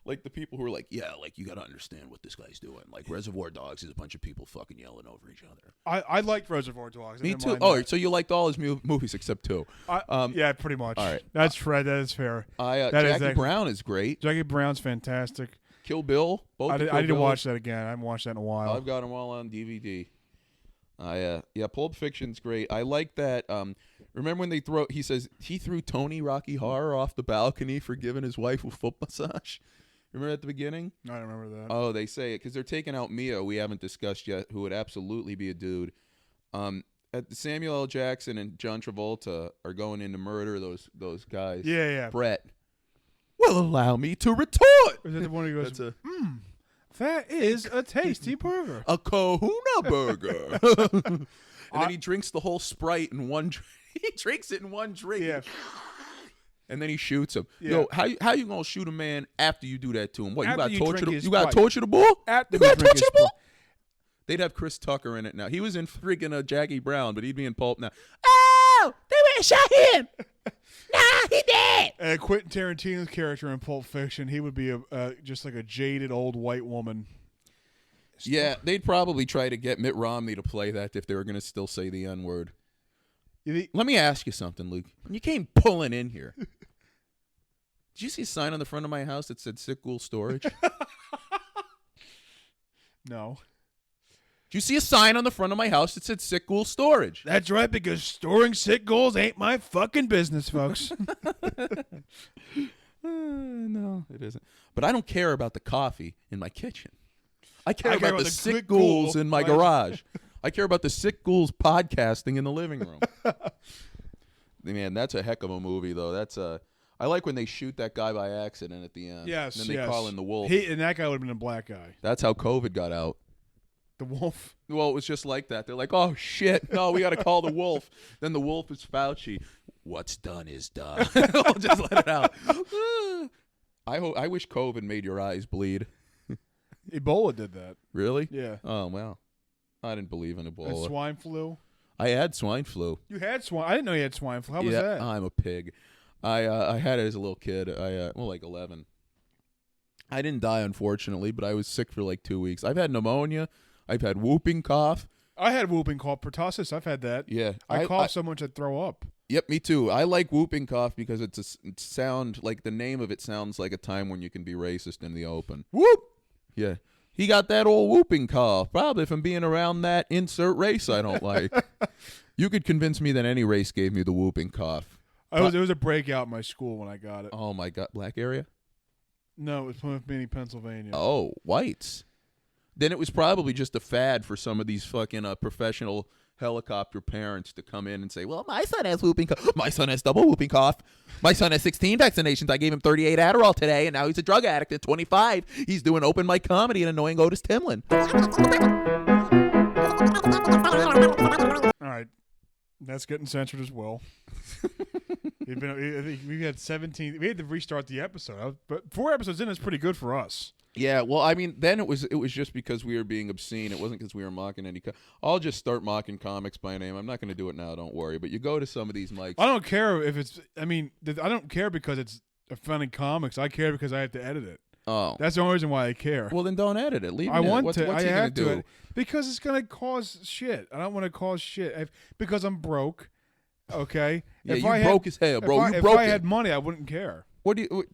like the people who are like, yeah, like you got to understand what this guy's doing. Like Reservoir Dogs is a bunch of people fucking yelling over each other. I liked Reservoir Dogs. Me too. Oh, so you liked all his movies except two? Yeah, pretty much. All right, that's Fred. That is fair. Jackie Brown is great. Jackie Brown's fantastic. Kill Bill. I need to watch that again. I haven't watched that in a while. I've got them all on DVD. Yeah, Pulp Fiction's great. I like that. Remember when he says he threw Tony Rocky Horror off the balcony for giving his wife a foot massage? Remember at the beginning? I don't remember that. Oh, they say it because they're taking out Mia, we haven't discussed yet, who would absolutely be a dude. Samuel L. Jackson and John Travolta are going in to murder those guys. Yeah. Brett. Well, allow me to retort. Is that the one who goes, that is a tasty burger. A Kahuna burger. And then he drinks the whole Sprite in one drink. He drinks it in one drink. Yeah. And then he shoots him. Yeah. Yo, how you gonna shoot a man after you do that to him? What, you After got to torture the bull? After you got to torture the bull? They'd have Chris Tucker in it now. He was in freaking Jackie Brown, but he'd be in Pulp now. Oh, they shot him. Nah, he did. And Quentin Tarantino's character in Pulp Fiction, he would be just like a jaded old white woman. Yeah, they'd probably try to get Mitt Romney to play that if they were going to still say the N-word. Let me ask you something, Luke. When you came pulling in here, did you see a sign on the front of my house that said Sick Ghoul Storage? No. Did you see a sign on the front of my house that said Sick Ghoul Storage? That's right, because storing sick ghouls ain't my fucking business, folks. No, it isn't. But I don't care about the coffee in my kitchen. I care about the sick ghoul ghouls in my garage. I care about the sick ghouls podcasting in the living room. Man, that's a heck of a movie, though. I like when they shoot that guy by accident at the end. Yes, and then they call in the wolf. And that guy would have been a black guy. That's how COVID got out. The wolf? Well, it was just like that. They're like, oh, shit. No, we got to call the wolf. Then the wolf is Fauci. What's done is done. I'll just let it out. I wish COVID made your eyes bleed. Ebola did that. Really? Yeah. Oh, well. I didn't believe in Ebola. And swine flu? I had swine flu. You had swine? I didn't know you had swine flu. How was that? I'm a pig. I had it as a little kid. Like 11. I didn't die, unfortunately, but I was sick for like 2 weeks. I've had pneumonia. I've had whooping cough. I had whooping cough, pertussis. I've had that. Yeah. I coughed so much I'd throw up. Yep, me too. I like whooping cough because it sound like the name of it sounds like a time when you can be racist in the open. Whoop! Yeah. He got that old whooping cough, probably from being around that insert race I don't like. You could convince me that any race gave me the whooping cough. It was a breakout in my school when I got it. Oh, my God. Black area? No, it was Plymouth Meeting, Pennsylvania. Oh, whites. Then it was probably just a fad for some of these fucking professional helicopter parents to come in and say, well, my son has whooping cough. My son has double whooping cough. My son has 16 vaccinations. I gave him 38 Adderall today, and now he's a drug addict at 25. He's doing open mic comedy and annoying Otis Timlin. All right. That's getting censored as well. We had 17. We had to restart the episode. But 4 episodes in is pretty good for us. Yeah, well, I mean, then it was just because we were being obscene. It wasn't because we were mocking any. I'll just start mocking comics by name. I'm not going to do it now. Don't worry. But you go to some of these mics. I don't care if it's. I mean, I don't care because it's offending comics. I care because I have to edit it. Oh, that's the only reason why I care. Well, then don't edit it. Leave it. I want what's, to. What's I he have do? to because it's going to cause shit. I don't want to cause shit because I'm broke. Okay. Yeah, you broke as hell, bro. If I had money, I wouldn't care. What do you?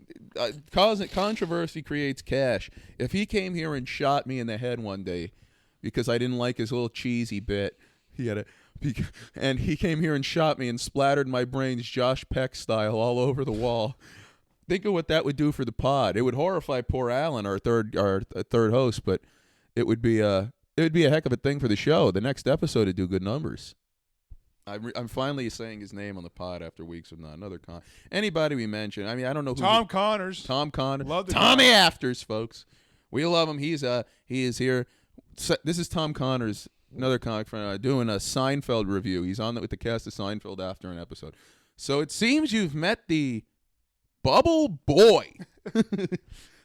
Controversy creates cash. If he came here and shot me in the head one day because I didn't like his little cheesy bit, and he came here and shot me and splattered my brains Josh Peck style all over the wall. Think of what that would do for the pod. It would horrify poor Alan, our third host, but it would be a heck of a thing for the show. The next episode would do good numbers. I'm finally saying his name on the pod after weeks of not another anybody we mention. I mean, I don't know who. Tom Connors. Tom Connors. Love Tommy Afters, folks. We love him. He is here. This is Tom Connors, another comic friend, doing a Seinfeld review. He's on with the cast of Seinfeld after an episode. So it seems you've met the Bubble Boy.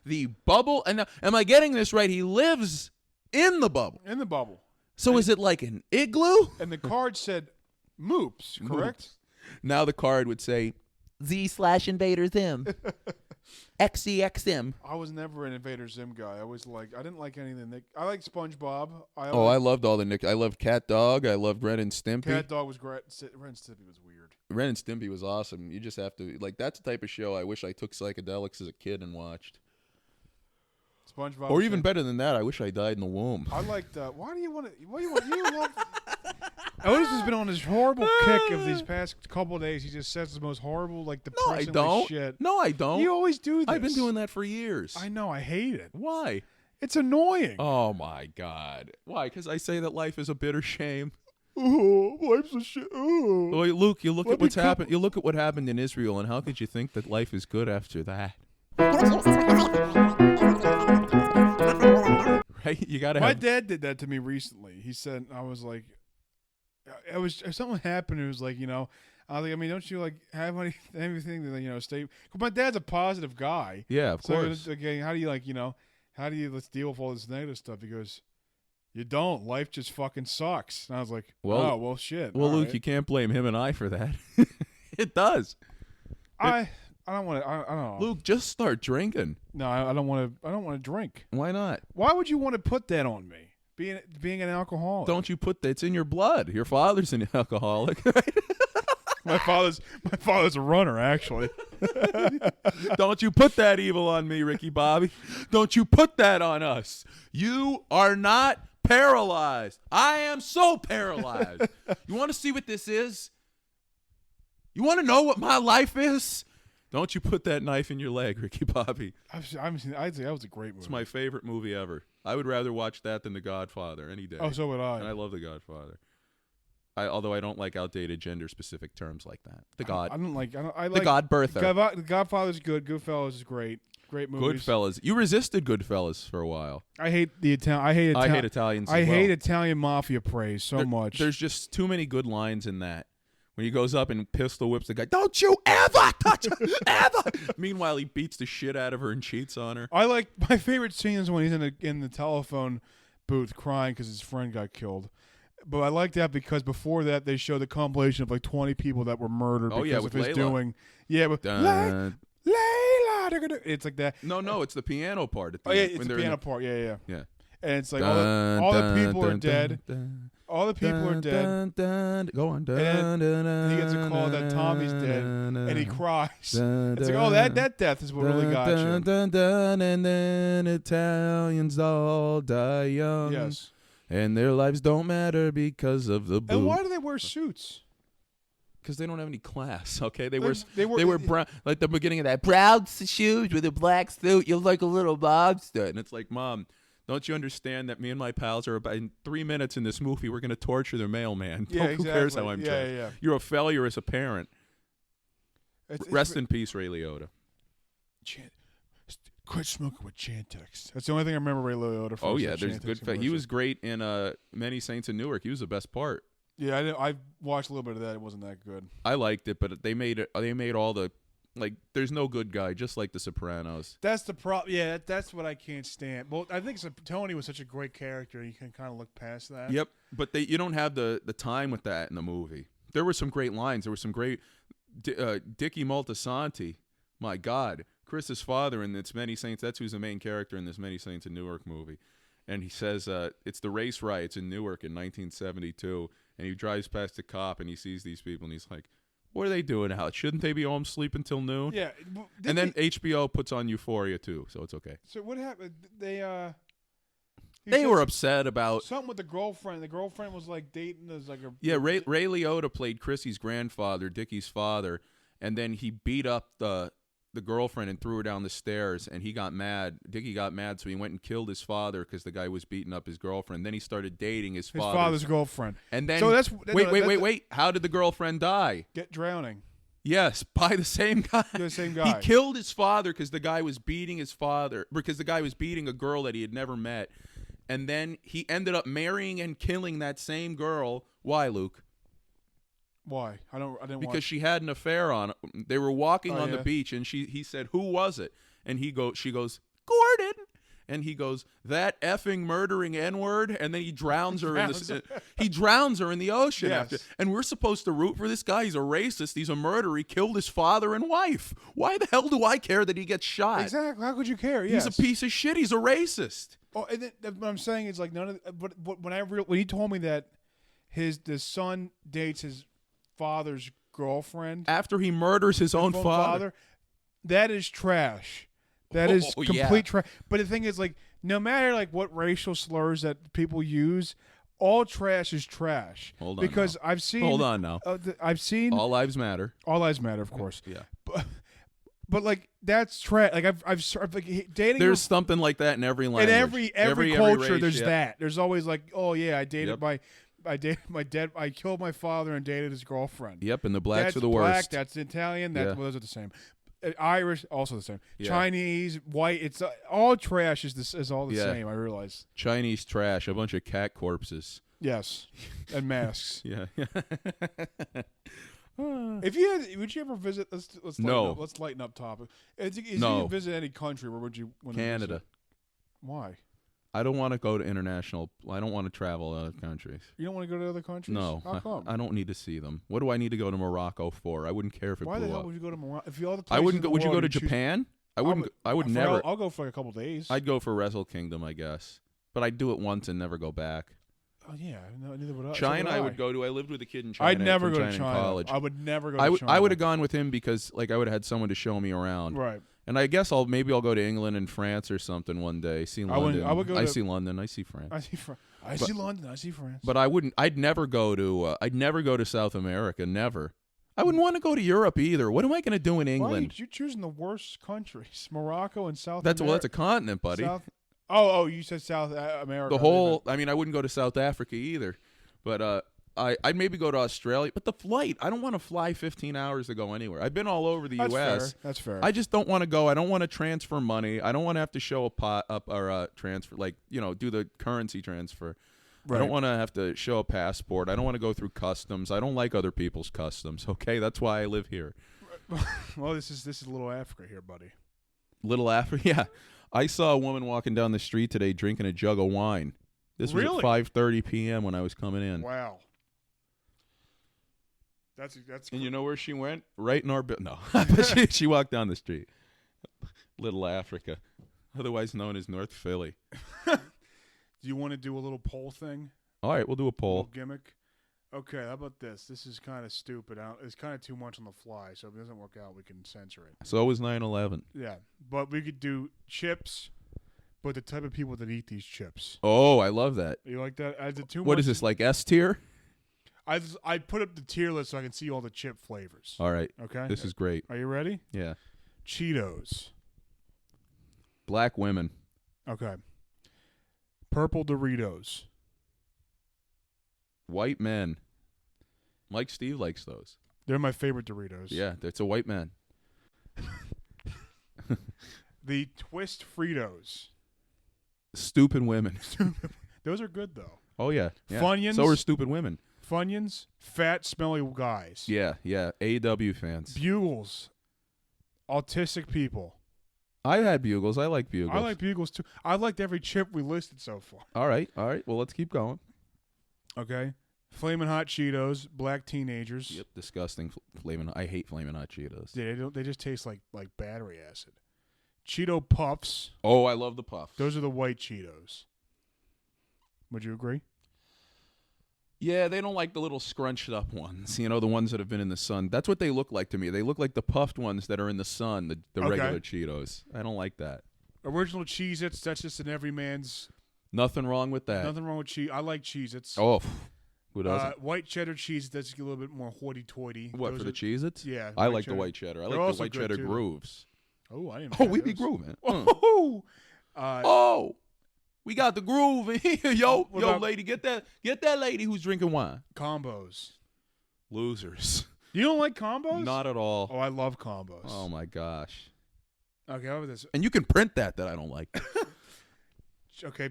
The Bubble. And am I getting this right? He lives in the bubble. In the bubble. So is it like an igloo? And the card said Moops, correct? Moops. Now the card would say Z/Invader Zim. XCXM. I was never an Invader Zim guy. I didn't like anything. I like SpongeBob. I loved all the Nick. I loved Cat Dog. I loved Ren and Stimpy. Cat Dog was great. Ren and Stimpy was weird. Ren and Stimpy was awesome. You just have to that's the type of show I wish I took psychedelics as a kid and watched. SpongeBob. Or even better than that, I wish I died in the womb. I liked. Why do you want to? You love. Otis has been on this horrible kick of these past couple of days. He just says the most horrible, depressing shit. No, I don't. You always do this. I've been doing that for years. I know. I hate it. Why? It's annoying. Oh my God. Why? Because I say that life is a bitter shame. Oh, life's a shit. Oh. Well, Luke, you look at what's happened. You look at what happened in Israel, and how could you think that life is good after that? Right? You gotta. My dad did that to me recently. He said, I was like, something happened. It was like, I was like, I mean, don't you have anything to stay? Cause my dad's a positive guy. Yeah, of course. So okay, how do you let's deal with all this negative stuff? He goes, you don't. Life just fucking sucks. And I was like, well, shit. Well, Luke, right. you can't blame him and I for that. it does. I don't want to. I don't know. Luke, just start drinking. No, I don't want to. I don't want to drink. Why not? Why would you want to put that on me? Being an alcoholic. Don't you put that? It's in your blood. Your father's an alcoholic. Right? My father's a runner, actually. Don't you put that evil on me, Ricky Bobby. Don't you put that on us. You are not paralyzed. I am so paralyzed. You want to see what this is? You want to know what my life is? Don't you put that knife in your leg, Ricky Bobby. I'd say that was a great movie. It's my favorite movie ever. I would rather watch that than The Godfather any day. Oh, so would I. And I love The Godfather. Although I don't like outdated gender-specific terms like that. I like The Godbirther. The Godfather's good. Goodfellas is great. Great movies. Goodfellas. You resisted Goodfellas for a while. I hate Italians. I hate Italians. I hate Italian mafia praise so much. There's just too many good lines in that. When he goes up and pistol whips the guy, don't you ever touch her, ever. Meanwhile, he beats the shit out of her and cheats on her. I like my favorite scene is when he's in the telephone booth crying because his friend got killed. But I like that because before that they show the compilation of like 20 people that were murdered because of his Layla. doing. Yeah, but Layla, it's like that. No, it's the piano part. Oh yeah, it's the piano part. Yeah. Yeah. And it's like all the people are dead. All the people are dead. Go on. And then he gets a call that Tommy's dead, and he cries. It's like, oh, that death is what really got you. And then Italians all die young. Yes. And their lives don't matter because of the boot. And why do they wear suits? Because they don't have any class, okay? They wear wear brown, like the beginning of that brown shoes with a black suit. You look like a little mobster. And it's like, Mom, don't you understand that me and my pals are about in 3 minutes in this movie, we're going to torture the mailman. Yeah, Who cares how I'm dressed? Yeah. You're a failure as a parent. Rest in peace, Ray Liotta. Quit smoking with Chantix. That's the only thing I remember Ray Liotta from. Oh, yeah, there's good. He was great in Many Saints in Newark. He was the best part. Yeah, I watched a little bit of that. It wasn't that good. I liked it, but they made all the, like, there's no good guy, just like The Sopranos. That's the problem. Yeah, that's what I can't stand. Well, I think Tony was such a great character. You can kind of look past that. Yep, but you don't have the time with that in the movie. There were some great lines. There were some great Dickie Moltisanti. My God, Chris's father in It's Many Saints. That's who's the main character in this Many Saints in Newark movie. And he says it's the race riots in Newark in 1972. And he drives past a cop and he sees these people and he's like, what are they doing out? Shouldn't they be home sleeping till noon? Yeah. And then HBO puts on Euphoria too, so it's okay. So what happened? They were upset about something with the girlfriend. The girlfriend was like dating as like a Ray Liotta played Chrissy's grandfather, Dickie's father, and then he beat up the girlfriend and threw her down the stairs, and he got mad. Dickie got mad, so he went and killed his father because the guy was beating up his girlfriend. Then he started dating his father's girlfriend. And then so wait. How did the girlfriend die? Drowning. Yes, by the same guy. The same guy. He killed his father because the guy was beating his father, because the guy was beating a girl that he had never met. And then he ended up marrying and killing that same girl. Why, Luke? Why? I didn't. Because she had an affair on him. They were walking on the beach, and he said, "Who was it?" And she goes, "Gordon." And he goes, "That effing murdering N-word," and then he drowns her he drowns her in the ocean. Yes. After. And we're supposed to root for this guy. He's a racist. He's a murderer. He killed his father and wife. Why the hell do I care that he gets shot? Exactly. How could you care? Yes. He's a piece of shit. He's a racist. Oh, and then, what I'm saying is like none of. But when he told me that the son dates his father's girlfriend after he murders his own father, that is trash. That is complete trash. But the thing is, like, no matter like what racial slurs that people use, all trash is trash. Hold on, because now. I've seen. Hold on now. I've seen. All lives matter. All lives matter, of course. Yeah. But like that's trash. Like I've like dating. There's something like that in every language. In every culture, race, there's that. There's always like, oh yeah, I dated Yep. I killed my father and dated his girlfriend. Yep, and the blacks that's are the black, worst. That's Italian. Well, those are the same. Irish, also the same. Yeah. Chinese, white. It's all trash. Is all the same. I realize. Chinese trash. A bunch of cat corpses. Yes, and masks. Yeah. Would you ever visit? Let's lighten up topic. If you could visit any country, where would you? Canada. Why? I don't want to go to international. I don't want to travel to other countries. You don't want to go to other countries? No, How come? I don't need to see them. What do I need to go to Morocco for? I wouldn't care if it Why blew the hell up. would you go to Morocco? If you all the I wouldn't places in go. the Would you world go to choose- Japan? I wouldn't. I would never. I'll go for like a couple days. I'd go for Wrestle Kingdom, I guess. But I'd do it once and never go back. Oh yeah, no, neither would I. China, So I would go to. I lived with a kid in China. I'd never from go to in China. college. I would never go to China. I would have gone with him because like I would have had someone to show me around. Right. And I guess maybe I'll go to England and France or something one day. See London. I would go I to- see London. I see France. I see London. I see France. But I wouldn't. I'd never go to. I'd never go to South America. Never. I wouldn't want to go to Europe either. What am I going to do in England? You're choosing the worst countries: Morocco and South. That's America. that's a continent, buddy. Oh, you said South America. The whole. I mean, I wouldn't go to South Africa either. But I'd maybe go to Australia. But the flight, I don't want to fly 15 hours to go anywhere. I've been all over the U.S. Fair. That's fair. I just don't want to go. I don't want to transfer money. I don't want to have to show a pot up or transfer, like do the currency transfer. Right. I don't want to have to show a passport. I don't want to go through customs. I don't like other people's customs. Okay, that's why I live here. Well, this is Little Africa here, buddy. Little Africa, yeah. I saw a woman walking down the street today drinking a jug of wine. This was at 5:30 p.m. when I was coming in. Wow. That's. And you know where she went? Right in our no. she walked down the street. Little Africa, otherwise known as North Philly. Do you want to do a little poll thing? All right, we'll do a poll. Little gimmick. Okay, how about this? This is kind of stupid. It's kind of too much on the fly, so if it doesn't work out, we can censor it. So was 9/11. Yeah, but we could do chips, but the type of people that eat these chips. Oh, I love that. You like that? What is this, like S tier? I put up the tier list so I can see all the chip flavors. All right. Okay. This is great. Are you ready? Yeah. Cheetos. Black women. Okay. Purple Doritos. White men. Mike Steve likes those. They're my favorite Doritos. Yeah, it's a white man. The Twist Fritos. Stupid women. Those are good though. Oh yeah. Funyuns. So are stupid women. Funyuns. Fat, smelly guys. Yeah. AW fans. Bugles. Autistic people. I had Bugles. I like Bugles. I like Bugles too. I liked every chip we listed so far. All right. Well, let's keep going. Okay. Flamin' Hot Cheetos, black teenagers. Yep. Disgusting. I hate Flamin' Hot Cheetos. Yeah, they just taste like battery acid. Cheeto Puffs. Oh, I love the puffs. Those are the white Cheetos. Would you agree? Yeah, they don't like the little scrunched up ones. The ones that have been in the sun. That's what they look like to me. They look like the puffed ones that are in the sun, the regular Cheetos. I don't like that. Original Cheez-Its, that's just in every man's. Nothing wrong with that. Nothing wrong with Cheez. I like Cheez-Its. Oh, who doesn't? White cheddar cheese, that's a little bit more hoity-toity. What, for the Cheez-Its? Yeah. I like the white cheddar. I They're like also the white good, cheddar too. grooves. Oh, I didn't Oh, know we be those. grooving. Oh. We got the groove in here. Yo, What about- lady, get that lady who's drinking wine. Combos. Losers. You don't like combos? Not at all. Oh, I love combos. Oh my gosh. Okay, how about this? And you can print that I don't like. Okay.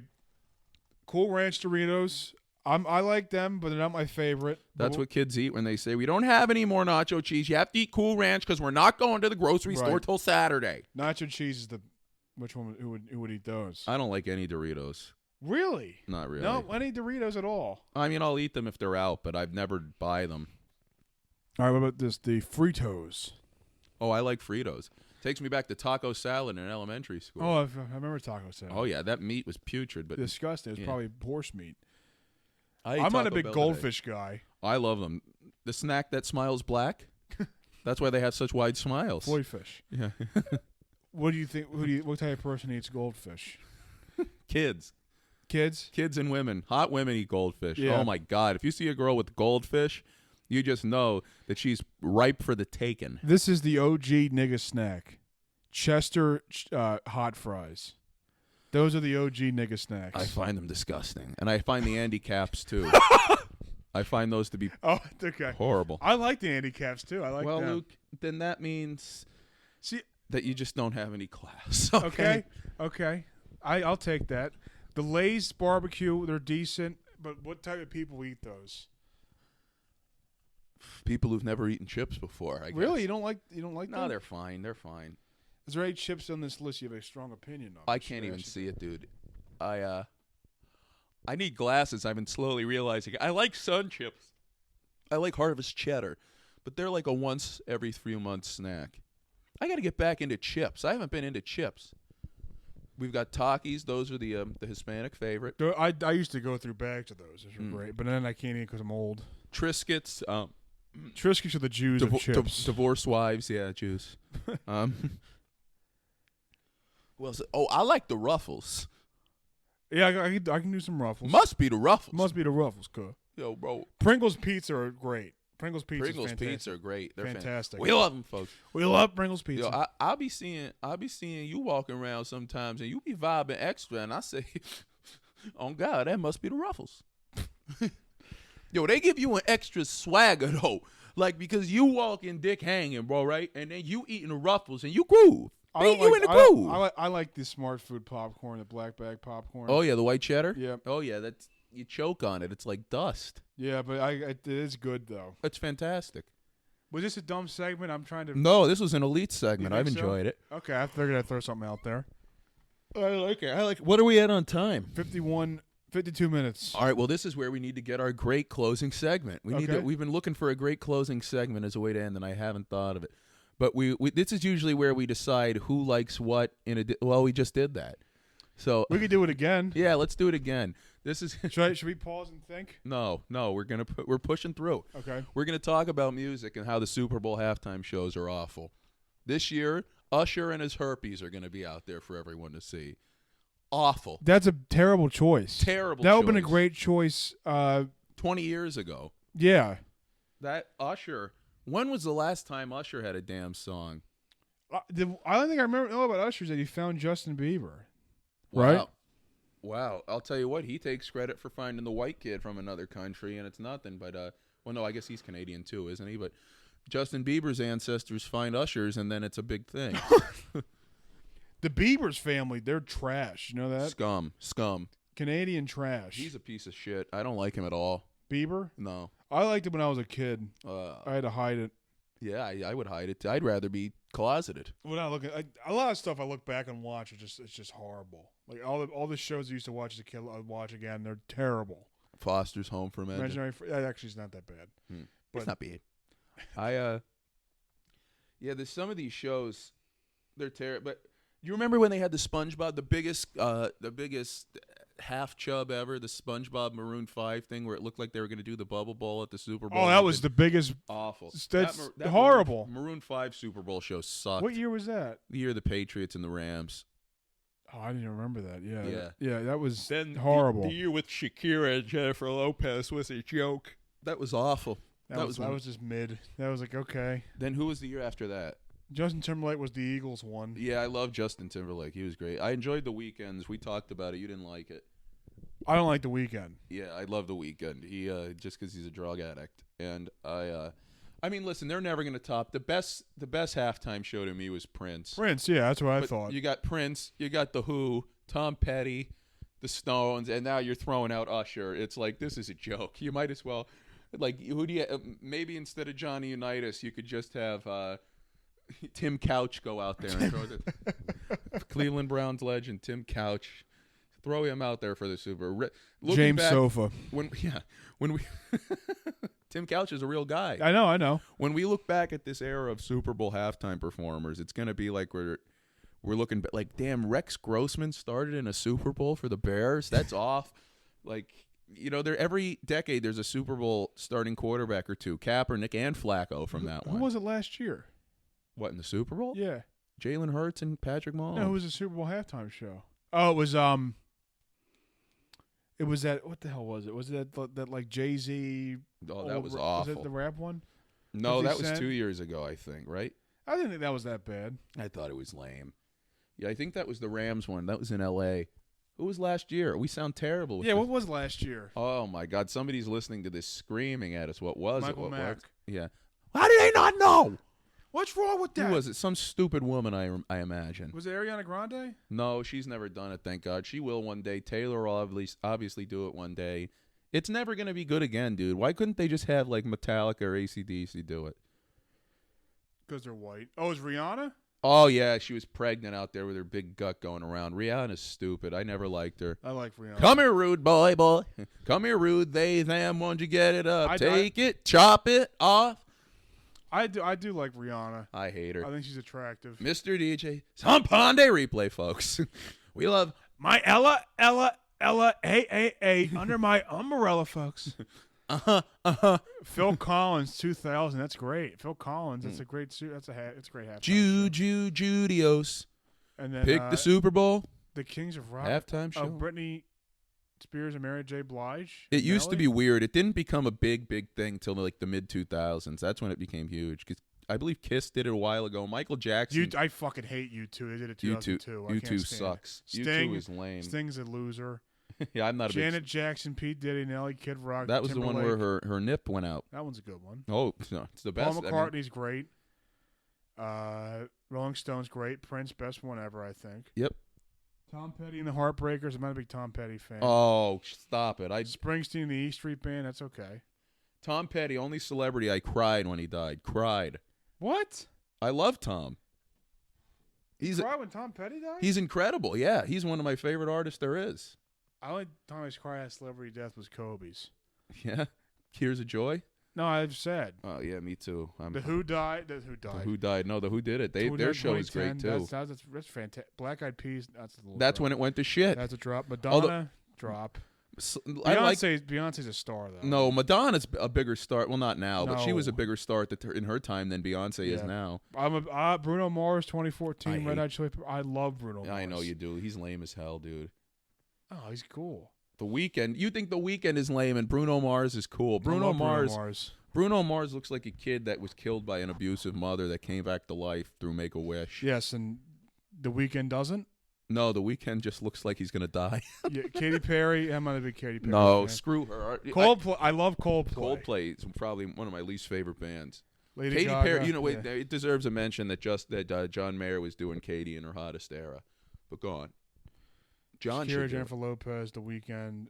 Cool Ranch Doritos. I like them, but they're not my favorite. That's what kids eat when they say, we don't have any more nacho cheese. You have to eat Cool Ranch because we're not going to the grocery store till Saturday. Nacho cheese is the which one? Who would eat those? I don't like any Doritos. Really? Not really. No, any Doritos at all. I mean, I'll eat them if they're out, but I've never buy them. All right, what about this? The Fritos. Oh, I like Fritos. Takes me back to taco salad in elementary school. Oh, I remember taco salad. Oh yeah, that meat was putrid, but disgusting. It was probably horse meat. I'm not a big goldfish guy. I love them. The snack that smiles black. That's why they have such wide smiles. Boy fish. Yeah. What do you think? What type of person eats goldfish? Kids. Kids and women. Hot women eat goldfish. Yeah. Oh my God! If you see a girl with goldfish, you just know that she's ripe for the taking. This is the OG nigga snack. Chester hot fries. Those are the OG nigga snacks. I find them disgusting, and I find the Andy Caps too. I find those to be horrible. I like the Andy Caps too. I like. Well, them. Luke, then that means that you just don't have any class. Okay. I'll take that. The Lay's barbecue, they're decent, but what type of people eat those? People who've never eaten chips before. I guess. Really, you don't like No, them? they're fine. They're fine. Is there any chips on this list you have a strong opinion on? I can't even see it, dude. I need glasses. I've been slowly realizing. I like Sun Chips. I like Harvest Cheddar, but they're like a once every 3 months snack. I got to get back into chips. I haven't been into chips. We've got Takis. Those are the Hispanic favorite. I used to go through bags of those. Those were great, but then I can't eat because I'm old. Triscuits. Triscuits are the Jews of chips. Divorced wives, yeah, Jews. Well, I like the Ruffles. Yeah, I can do some Ruffles. Must be the Ruffles. Must be the Ruffles, cuz. Yo, bro. Pringles pizza are great. Pringles pizza are great. They're fantastic. We love them, folks. We love Pringles pizza. Yo, I'll be seeing you walking around sometimes, and you be vibing extra, and I say, "Oh God, that must be the Ruffles." Yo, they give you an extra swagger though, like because you walking dick hanging, bro, right? And then you eating the Ruffles, and you groove. You in the groove. I like the Smart Food popcorn, the black bag popcorn. Oh yeah, the white cheddar. Yeah. Oh yeah, that's you choke on it. It's like dust. Yeah, but it is good though. It's fantastic. Was this a dumb segment? I'm trying to. No, this was an elite segment. I've enjoyed it. Okay, I figured I'd throw something out there. I like it. What are we at on time? 52 minutes. All right. Well, this is where we need to get our great closing segment. We've been looking for a great closing segment as a way to end, and I haven't thought of it. But this is usually where we decide who likes what well, we just did that. So we could do it again. Yeah, let's do it again. This is should we pause and think? No, we're pushing through. Okay. We're gonna talk about music and how the Super Bowl halftime shows are awful. This year, Usher and his herpes are gonna be out there for everyone to see. Awful. That's a terrible choice. That would have been a great choice 20 years ago. Yeah. That Usher. When was the last time Usher had a damn song? The only thing I know about Usher is that he found Justin Bieber. Wow. Right? Wow. I'll tell you what, he takes credit for finding the white kid from another country, and it's nothing but, well, no, I guess he's Canadian too, isn't he? But Justin Bieber's ancestors find Ushers, and then it's a big thing. The Bieber's family, they're trash. You know that? Scum. Canadian trash. He's a piece of shit. I don't like him at all. Bieber? No. I liked it when I was a kid. I had to hide it. Yeah, I would hide it. I'd rather be closeted. When I look at a lot of stuff, I look back and watch. It's just horrible. Like all the shows I used to watch as a kid, I watch again. They're terrible. Foster's Home for Men. Actually, it's not that bad. But it's not bad. Yeah. There's some of these shows, they're terrible. But you remember when they had the SpongeBob, the biggest half chub ever, the SpongeBob Maroon 5 thing where it looked like they were going to do the Bubble Bowl at the Super Bowl? Oh, that was the biggest. Awful. That's horrible. Maroon 5 Super Bowl show sucked. What year was that? The year of the Patriots and the Rams. Oh, I didn't remember that. Yeah. Yeah, that was horrible. The year with Shakira and Jennifer Lopez was a joke. That was awful. That was just mid. That was like, okay. Then who was the year after that? Justin Timberlake was the Eagles one. Yeah, I love Justin Timberlake. He was great. I enjoyed The Weeknd's. We talked about it. You didn't like it. I don't like The Weeknd. Yeah, I love The Weeknd. He just because he's a drug addict, and I mean, listen, they're never gonna top the best halftime show to me was Prince. Yeah, that's what I thought. You got Prince, you got The Who, Tom Petty, the Stones, and now you're throwing out Usher. It's like this is a joke. You might as well, like, who do you? Maybe instead of Johnny Unitas, you could just have Tim Couch go out there and throw the Cleveland Browns legend Tim Couch. Throw him out there for the Super. James Sofa. When we Tim Couch is a real guy. I know. When we look back at this era of Super Bowl halftime performers, it's gonna be like we're looking like, damn, Rex Grossman started in a Super Bowl for the Bears. That's off. Like, you know, every decade there's a Super Bowl starting quarterback or two. Kaepernick and Flacco from that one. Who was it last year? What, in the Super Bowl? Yeah. Jalen Hurts and Patrick Mahomes. No, it was a Super Bowl halftime show. Oh, it was It was that. What the hell was it? Was it that like Jay-Z? Oh, that was awful. Was it the rap one? No, that was 2 years ago, I think. Right? I didn't think that was that bad. I thought it was lame. Yeah, I think that was the Rams one. That was in L.A. Who was last year? We sound terrible. Yeah, what was last year? Oh my God! Somebody's listening to this, screaming at us. What was Michael it? What Mack. was? Yeah. How did they not know? What's wrong with that? Who was it? Some stupid woman, I imagine. Was it Ariana Grande? No, she's never done it, thank God. She will one day. Taylor will obviously do it one day. It's never going to be good again, dude. Why couldn't they just have, like, Metallica or AC/DC do it? Because they're white. Oh, is Rihanna? Oh, yeah, she was pregnant out there with her big gut going around. Rihanna's stupid. I never liked her. I like Rihanna. Come here, rude boy. Come here, rude they, them. Won't you get it up? Take it, chop it off. I do like Rihanna. I hate her. I think she's attractive. Mr. DJ, some Ponde replay, folks. We love my Ella, under my umbrella, folks. Phil Collins, 2000. That's great. Phil Collins. That's a great suit. That's a great halftime. Judios. And then Pick the Super Bowl. The Kings of Rock. Halftime show. Britney Spears and Mary J. Blige. It used to be weird. It didn't become a big thing till like the mid 2000s. That's when it became huge. Because I believe Kiss did it a while ago. Michael Jackson. I fucking hate U2. They did it 2002. U2 sucks. U2 is lame. Sting's a loser. Yeah, I'm not a Janet Jackson, Pete Diddy, Nelly, Kid Rock. That was Timberlake. the one where her nip went out. That one's a good one. Oh, no, it's the best. Paul McCartney's great. Rolling Stones great. Prince, best one ever, I think. Yep. Tom Petty and the Heartbreakers. I'm not a big Tom Petty fan. Oh, stop it. Springsteen, the E Street Band. That's okay. Tom Petty, only celebrity I cried when he died. Cried. What? I love Tom. You cried when Tom Petty died? He's incredible. Yeah, he's one of my favorite artists there is. The only time I cried at celebrity death was Kobe's. Yeah? Tears of Joy? No, I've said. Oh, yeah, me too. The Who died. The Who died. The Who died. No, the Who did it. Their show is great, too. That's fantastic. Black Eyed Peas, that's a little That's drop. when it went to shit. That's a drop. Madonna, drop. Beyonce's a star, though. No, Madonna's a bigger star. Well, not now, but she No. was a bigger star in her time than Beyonce is now. Bruno Mars, 2014, Red Hot Chili Peppers. I love Bruno Mars. I know you do. He's lame as hell, dude. Oh, he's cool. The Weeknd. You think The Weeknd is lame and Bruno Mars is cool. Bruno Mars looks like a kid that was killed by an abusive mother that came back to life through Make-A-Wish. Yes, and The Weeknd doesn't? No, The Weeknd just looks like he's going to die. Yeah, Katy Perry. I'm not a big Katy Perry No, fan. screw her. Coldplay. I love Coldplay. Coldplay is probably one of my least favorite bands. Katy Perry. It deserves a mention that John Mayer was doing Katy in her hottest era. But go on. John Shakira, Jennifer Lopez, The Weeknd,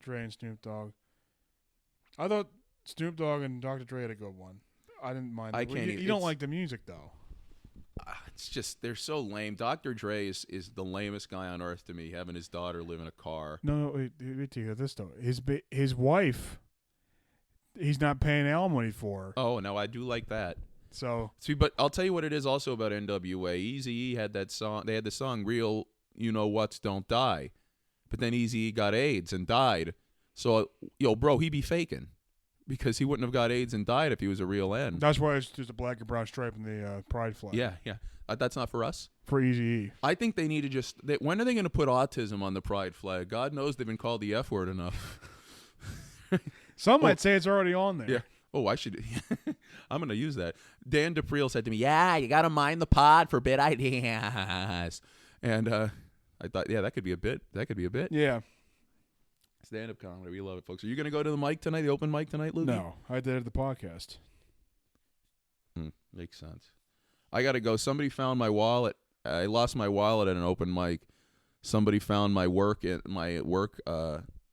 Dre and Snoop Dogg. I thought Snoop Dogg and Dr. Dre had a good one. I didn't mind. You don't like the music though. It's just they're so lame. Dr. Dre is the lamest guy on earth to me. Having his daughter live in a car. No, wait to hear this though. His wife, he's not paying alimony for her. Oh no, I do like that. So see, but I'll tell you what it is also about NWA. Eazy-E had that song. They had the song "Real." You know what's don't die, but then Eazy-E got AIDS and died. So bro, he be faking because he wouldn't have got AIDS and died if he was a real N. That's why there's a black and brown stripe in the pride flag. Yeah. That's not for us. For Eazy-E. I think they need to when are they going to put autism on the pride flag? God knows they've been called the F word enough. Some might say it's already on there. Yeah. Oh, I should. I'm going to use that. Dan DePriel said to me, "Yeah, you got to mind the pod for bit ideas," and I thought, yeah, that could be a bit. Yeah. Stand-up comedy. We love it, folks. Are you going to go to the mic tonight, the open mic tonight, Luke? No, I did it at the podcast. Makes sense. I got to go. Somebody found my wallet. I lost my wallet at an open mic. Somebody found my work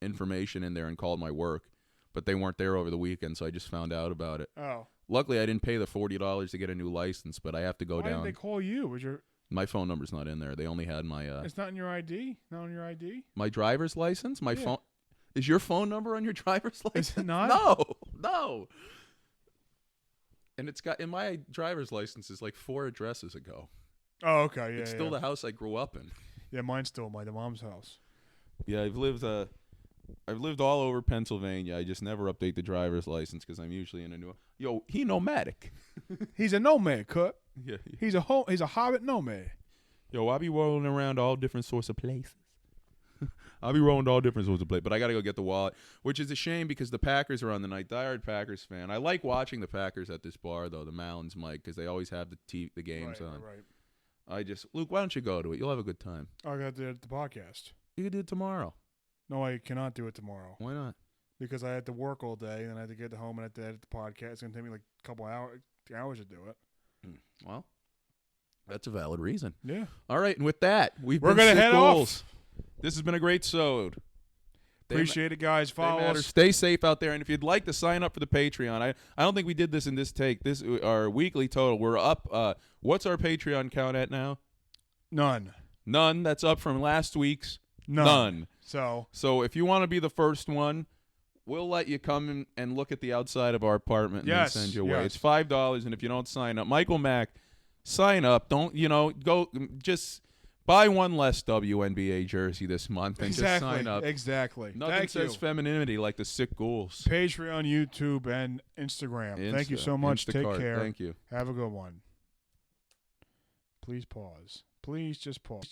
information in there and called my work, but they weren't there over the weekend, so I just found out about it. Oh. Luckily, I didn't pay the $40 to get a new license, but I have to go down. Why did they call you? Was your... My phone number's not in there. They only had my... It's not in your ID? Not on your ID? My driver's license? My phone... Is your phone number on your driver's license? Is it not? No. And it's got... In my driver's license is like 4 addresses ago. Oh, okay. Yeah, it's still the house I grew up in. Yeah, mine's still my mom's house. Yeah, I've lived all over Pennsylvania. I just never update the driver's license because I'm usually in a new... He nomadic. He's a nomad, cut. Yeah. He's a hobbit nomad. I be rolling around all different sorts of places. I'll be rolling to all different sorts of places, but I got to go get the wallet, which is a shame because the Packers are on the night. Diehard Packers fan. I like watching the Packers at this bar, though, the Mounds, Mike, because they always have the games on. Right. Luke, why don't you go to it? You'll have a good time. I got to do it at the podcast. You can do it tomorrow. No, I cannot do it tomorrow. Why not? Because I had to work all day, and I had to get home and I had to edit the podcast. It's going to take me like a couple hours to do it. Well, that's a valid reason. Yeah. All right, and with that, we're going to head Ghouls. off. This has been a great sode. Appreciate it, guys. Follow us. Stay safe out there. And if you'd like to sign up for the Patreon, I don't think we did this in this take. This our weekly total. We're up. What's our Patreon count at now? None. That's up from last week's. None. So if you want to be the first one, we'll let you come in and look at the outside of our apartment and then send you away. Yes. It's $5, and if you don't sign up, Michael Mack, sign up. Don't go just. Buy one less WNBA jersey this month and just sign up. Exactly. Nothing says femininity like the sick ghouls. Patreon, YouTube, and Instagram. Thank you so much. Take care. Thank you. Have a good one. Please pause. Please just pause.